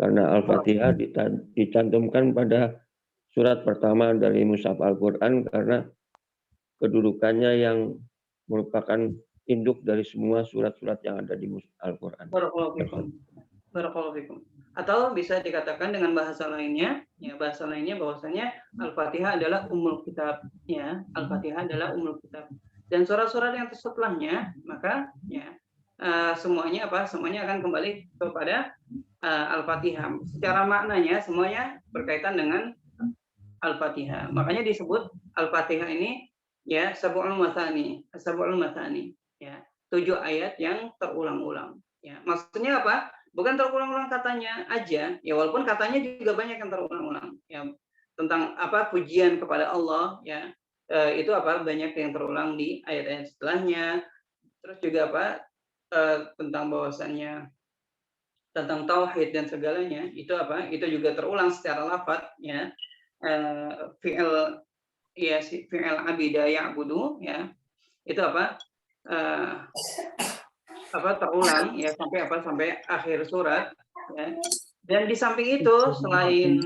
H: Karena Al-Fatihah dicantumkan pada surat pertama dari mushaf Al-Quran karena kedudukannya yang merupakan induk dari semua surat-surat yang ada di Al-Quran.
B: Barakallahu fikum. Atau bisa dikatakan dengan bahasa lainnya bahwasanya Al-Fatihah adalah ummul kitab, ya. Al-Fatihah adalah ummul kitab. Dan surat-surat yang setelahnya, maka ya semuanya akan kembali kepada Al-Fatihah. Secara maknanya semuanya berkaitan dengan Al-Fatihah. Makanya disebut Al-Fatihah ini ya sab'ul mathani, ya. 7 ayat yang terulang-ulang. Ya, maksudnya apa? Bukan terulang-ulang katanya aja, ya walaupun katanya juga banyak yang terulang-ulang. Ya, tentang pujian kepada Allah, ya itu banyak yang terulang di ayat-ayat setelahnya. Terus juga tentang bahwasannya tentang tauhid dan segalanya itu itu juga terulang secara lafadz, ya. Fi'il abida ya'budu, ya itu terulang ya sampai akhir surat, ya. Dan di samping itu selain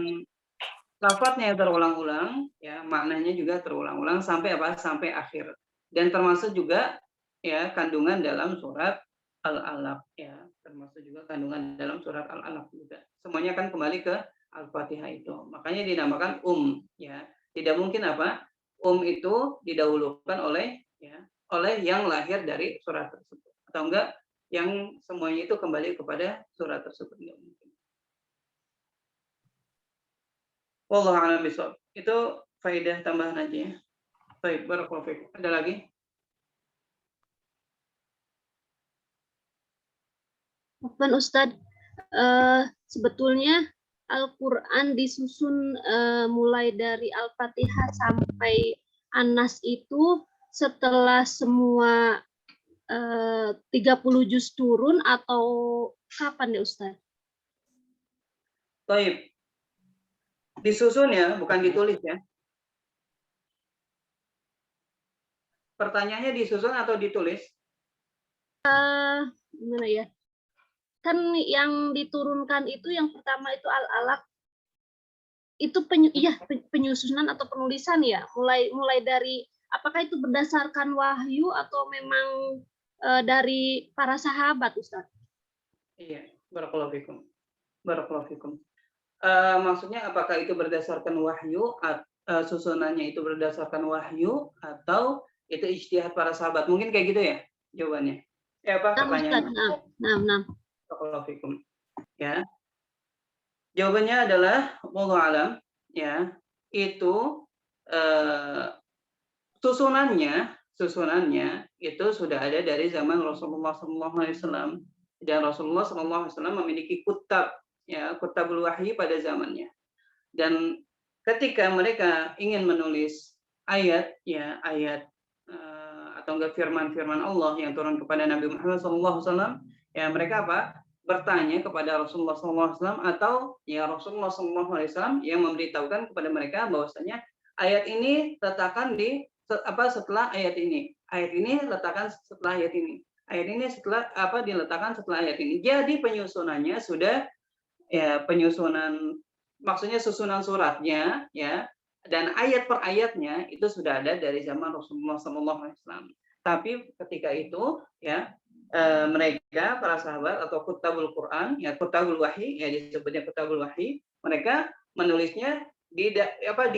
B: lafadznya yang terulang-ulang, ya maknanya juga terulang-ulang sampai sampai akhir. Dan termasuk juga ya kandungan dalam surat Al-Alaq, ya termasuk juga kandungan dalam surat Al-Alaq juga. Semuanya akan kembali ke Al-Fatihah itu. Makanya dinamakan ya. Tidak mungkin itu didahulukan oleh yang lahir dari surat tersebut. Atau enggak yang semuanya itu kembali kepada surat tersebut, enggak mungkin. Wallahu a'lam bishawab. Itu faedah tambahan aja ya. Baik, barakallahu fiik. Ada lagi?
I: Afwan Ustadz, sebetulnya Al-Quran disusun mulai dari Al-Fatihah sampai An-Nas itu setelah semua 30 juz turun atau kapan ya Ustaz?
B: Baik. Disusun ya, bukan ditulis ya. Pertanyaannya disusun atau ditulis?
I: Gimana ya? Kan yang diturunkan itu yang pertama itu Al-Alaq itu penyusunan atau penulisan ya, mulai dari apakah itu berdasarkan wahyu atau memang dari para sahabat, Ustaz?
B: Iya, barakallahu fikum. Barakallahu fikum. Maksudnya apakah itu berdasarkan wahyu, susunannya itu berdasarkan wahyu atau itu ijtihad para sahabat? Mungkin kayak gitu ya jawabannya. Ya apa pertanyaannya?
I: Nah.
B: Barakallahu fikum. Ya. Jawabannya adalah wallahu alam, ya. Itu susunannya itu sudah ada dari zaman Rasulullah SAW, dan Rasulullah SAW memiliki kutab, ya, kutabul wahyi pada zamannya. Dan ketika mereka ingin menulis ayat, ya, ayat atau enggak firman-firman Allah yang turun kepada Nabi Muhammad SAW, ya mereka apa? Bertanya kepada Rasulullah SAW, atau ya Rasulullah SAW yang memberitahukan kepada mereka bahwasanya ayat ini letakkan di setelah ayat ini. Ayat ini letakkan setelah ayat ini. Ayat ini setelah diletakkan setelah ayat ini. Jadi penyusunannya sudah, ya, penyusunan, maksudnya susunan suratnya, ya, dan ayat per ayatnya itu sudah ada dari zaman Rasulullah SAW. Tapi ketika itu, ya, mereka para sahabat atau kutabul Quran, ya, kutabul wahyi, ya disebutnya kutabul wahyi, mereka menulisnya di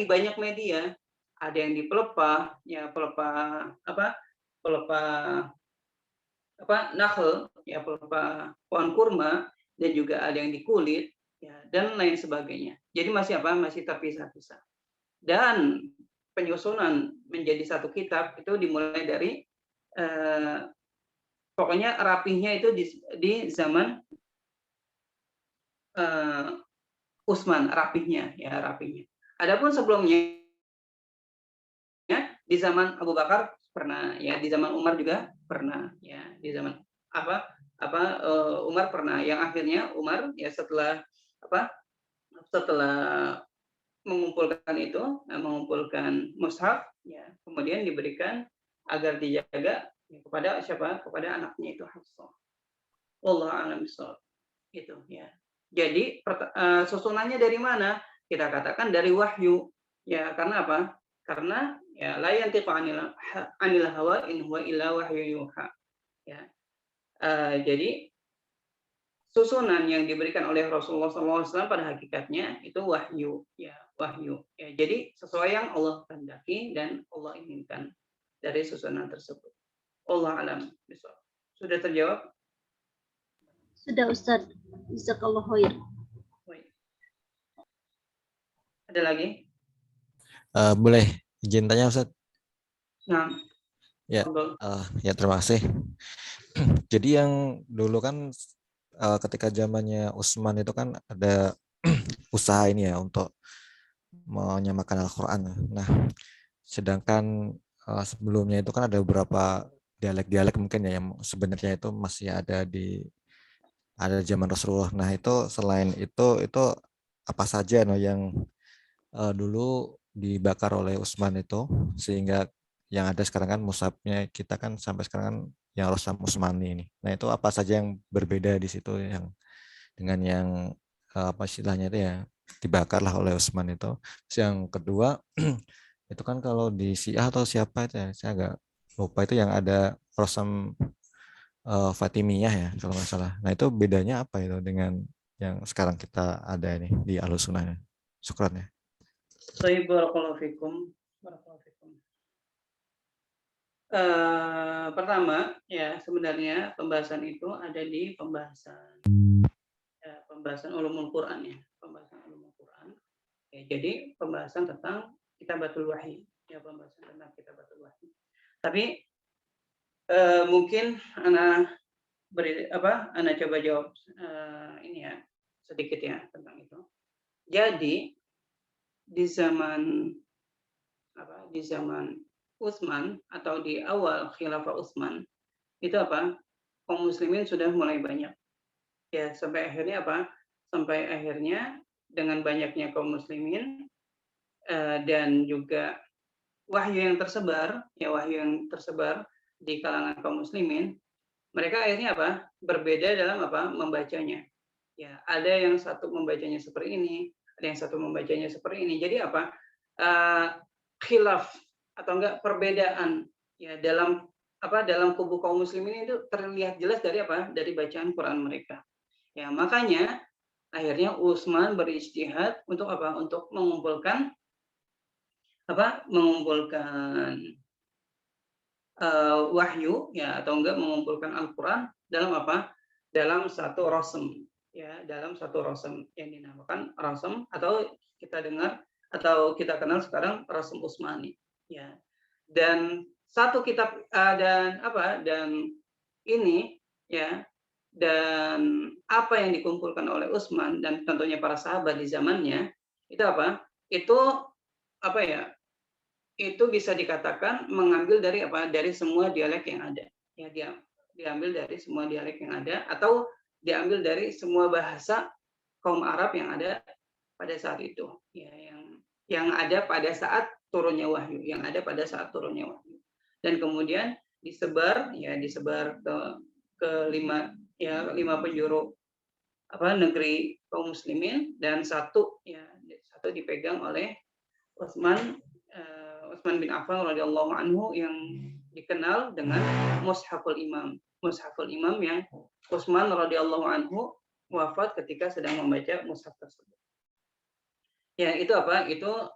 B: banyak media. Ada yang di pelepah, ya, pelepah nakhl, ya, pelepah pohon kurma, dan juga ada yang di kulit, ya, dan lain sebagainya. Jadi masih terpisah-pisah. Dan penyusunan menjadi satu kitab itu dimulai dari pokoknya rapihnya itu di zaman Utsman, rapihnya. Adapun sebelumnya di zaman Abu Bakar pernah, ya, di zaman Umar juga pernah, ya, di zaman Umar pernah, yang akhirnya Umar, ya, setelah mengumpulkan mushaf, ya, kemudian diberikan agar dijaga kepada siapa? Kepada anaknya itu Hafsah. Wallahu a'lam bishawab. Itu, ya. Jadi susunannya dari mana? Kita katakan dari wahyu. Ya, karena apa? Karena, ya, la yantiqu anil hawa in huwa illa wahyu yuha. Ya. Jadi susunan yang diberikan oleh Rasulullah SAW pada hakikatnya itu wahyu, ya, wahyu. Ya, jadi sesuai yang Allah kehendaki dan Allah inginkan dari susunan tersebut. Allah alam. Sudah terjawab?
I: Sudah, Ustaz. Jazakallahu khair.
B: Ada lagi?
J: Boleh izin tanya, Ustaz?
B: Nah.
J: Ya, ya, terima kasih. Jadi yang dulu kan ketika zamannya Utsman itu kan ada usaha ini ya untuk menyamakan Al-Quran. Nah, sedangkan sebelumnya itu kan ada beberapa dialek-dialek mungkin ya yang sebenarnya itu masih ada zaman Rasulullah. Nah, itu selain itu apa saja yang dulu dibakar oleh Utsman itu sehingga yang ada sekarang kan mushafnya kita kan sampai sekarang kan yang Rosam Utsmani ini. Nah, itu apa saja yang berbeda di situ yang dengan yang apa istilahnya itu ya dibakar lah oleh Utsman itu. Terus yang kedua itu kan kalau di Syiah atau siapa itu ya, saya agak lupa, itu yang ada Rosam Fatimiyah ya kalau nggak salah. Nah, itu bedanya apa itu dengan yang sekarang kita ada ini di Ahlussunnah? Syukran ya.
B: Barakallahu fikum. Pertama, ya, sebenarnya pembahasan itu ada di pembahasan ulumul Quran, ya, pembahasan ulumul Quran. Ya, jadi pembahasan tentang kitabatul wahyi, ya, pembahasan tentang kitabatul wahyi. Tapi mungkin ana coba jawab ini ya sedikit ya tentang itu. Jadi di zaman Utsman atau di awal khilafah Utsman itu kaum muslimin sudah mulai banyak, ya, sampai akhirnya dengan banyaknya kaum muslimin dan juga wahyu yang tersebar, ya wahyu yang tersebar di kalangan kaum muslimin, mereka akhirnya apa? Berbeda dalam apa? Membacanya. Ya, ada yang satu membacanya seperti ini, ada yang satu membacanya seperti ini. Jadi apa? Khilaf atau enggak perbedaan ya dalam apa? Dalam kubu kaum muslimin itu terlihat jelas dari apa? Dari bacaan Quran mereka. Ya, makanya akhirnya Utsman berijtihad untuk apa? Untuk mengumpulkan apa? Mengumpulkan wahyu ya atau enggak mengumpulkan Al-Qur'an dalam apa? Dalam satu rasm ya, dalam satu rasm yang dinamakan rasm atau kita dengar atau kita kenal sekarang rasm Utsmani ya. Dan satu kitab dan apa? Dan ini ya, dan apa yang dikumpulkan oleh Utsman dan tentunya para sahabat di zamannya itu apa? Itu apa ya? Itu bisa dikatakan mengambil dari apa? Dari semua dialek yang ada. Ya, dia diambil dari semua dialek yang ada atau diambil dari semua bahasa kaum Arab yang ada pada saat itu. Ya, yang ada pada saat turunnya wahyu, yang ada pada saat turunnya wahyu. Dan kemudian disebar ke lima penjuru apa negeri kaum muslimin dan satu dipegang oleh Utsman bin Affan radhiyallahu anhu yang dikenal dengan Mushaful Imam. Mushaful Imam yang Utsman radhiyallahu anhu wafat ketika sedang membaca mushaf tersebut. Ya, itu apa? Itu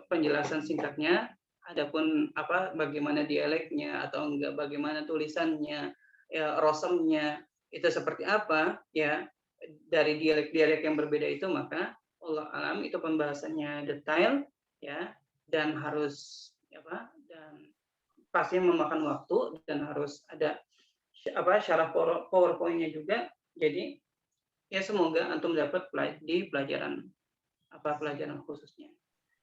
B: penjelasan singkatnya. Adapun apa bagaimana dialeknya atau enggak bagaimana tulisannya, ya rasamnya itu seperti apa ya dari dialek-dialek yang berbeda itu, maka Allah alam itu pembahasannya detail ya. Dan harus apa dan pasti memakan waktu dan harus ada apa syarah PowerPoint-nya juga. Jadi ya semoga antum dapat di pelajaran khususnya.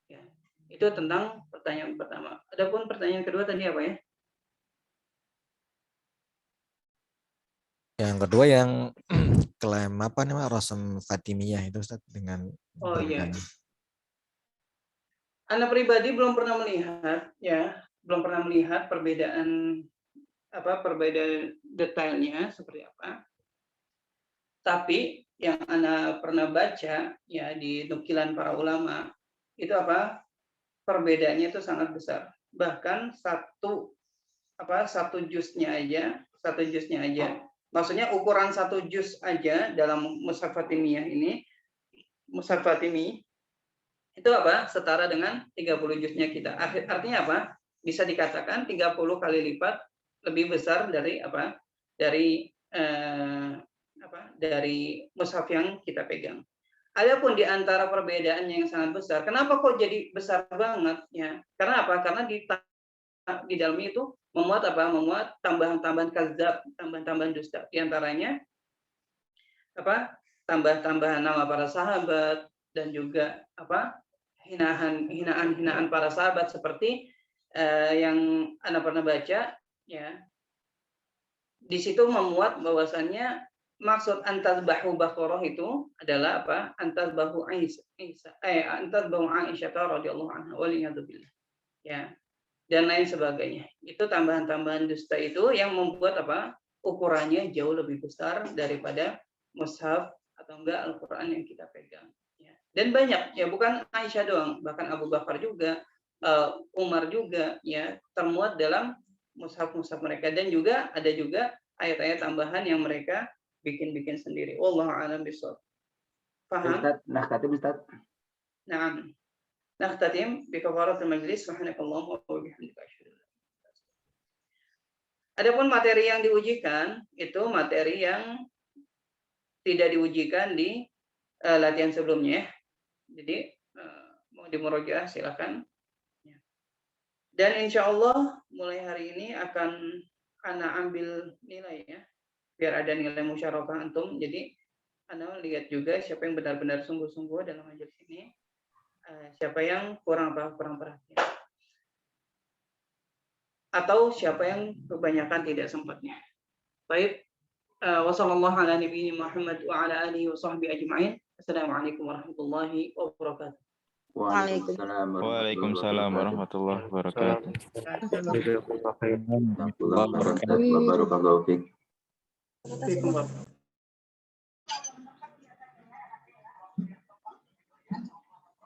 B: Ya. Itu tentang pertanyaan pertama. Adapun pertanyaan kedua tadi apa ya?
J: Yang kedua yang klaim apa namanya Rasm Fatimiyah itu Ustaz dengan
B: iya. Anda pribadi belum pernah melihat perbedaan detailnya seperti apa. Tapi yang Anda pernah baca ya di nukilan para ulama itu apa? Perbedaannya itu sangat besar. Bahkan satu juznya aja. Maksudnya ukuran satu juz aja dalam Mushaf Fatimiyah ini, Mushaf Fatimi itu apa? Setara dengan 30 juznya kita. Artinya apa? Bisa dikatakan 30 kali lipat lebih besar dari apa? Dari mushaf yang kita pegang. Adapun di antara perbedaannya yang sangat besar, kenapa kok jadi besar banget ya? Karena apa? Karena di dalamnya itu memuat tambahan-tambahan kadzab, tambahan-tambahan dusta. Di antaranya tambah-tambahan nama para sahabat dan juga hinaan para sahabat seperti yang Anda pernah baca ya. Di situ memuat bahwasannya maksud antazbahu Baqarah itu adalah apa? Antazbahu Aisyah radhiyallahu anha waliyadzubillah. Ya. Dan lain sebagainya. Itu tambahan-tambahan dusta itu yang membuat ukurannya jauh lebih besar daripada mushaf atau enggak Al-Qur'an yang kita pegang. Ya. Dan banyak ya, bukan Aisyah doang, bahkan Abu Bakar juga, Umar juga ya termuat dalam mushaf-mushaf mereka, dan juga ada juga ayat-ayat tambahan yang mereka bikin sendiri. Wallahu a'lam bishawab. Paham?
C: Ustaz.
B: Nah, nakhtatim bi kafaratul majlis. Subhanakallahumma wa bihamdika asyhadu an la ilaha illa anta. Adapun materi yang diujikan itu materi yang tidak diujikan di latihan sebelumnya. Jadi mau dimurojaah silakan. Dan insya Allah mulai hari ini akan Ana ambil nilai ya, biar ada nilai musyarakah antum. Jadi Ana lihat juga siapa yang benar-benar sungguh-sungguh dalam majelis ini, siapa yang kurang perhatian, atau siapa yang kebanyakan tidak sempatnya. Baik, wassalamualaikum warahmatullahi wabarakatuh. Assalamualaikum warahmatullahi wabarakatuh.
A: Waalaikumsalam warahmatullahi wabarakatuh.
C: Barakallahu fiik.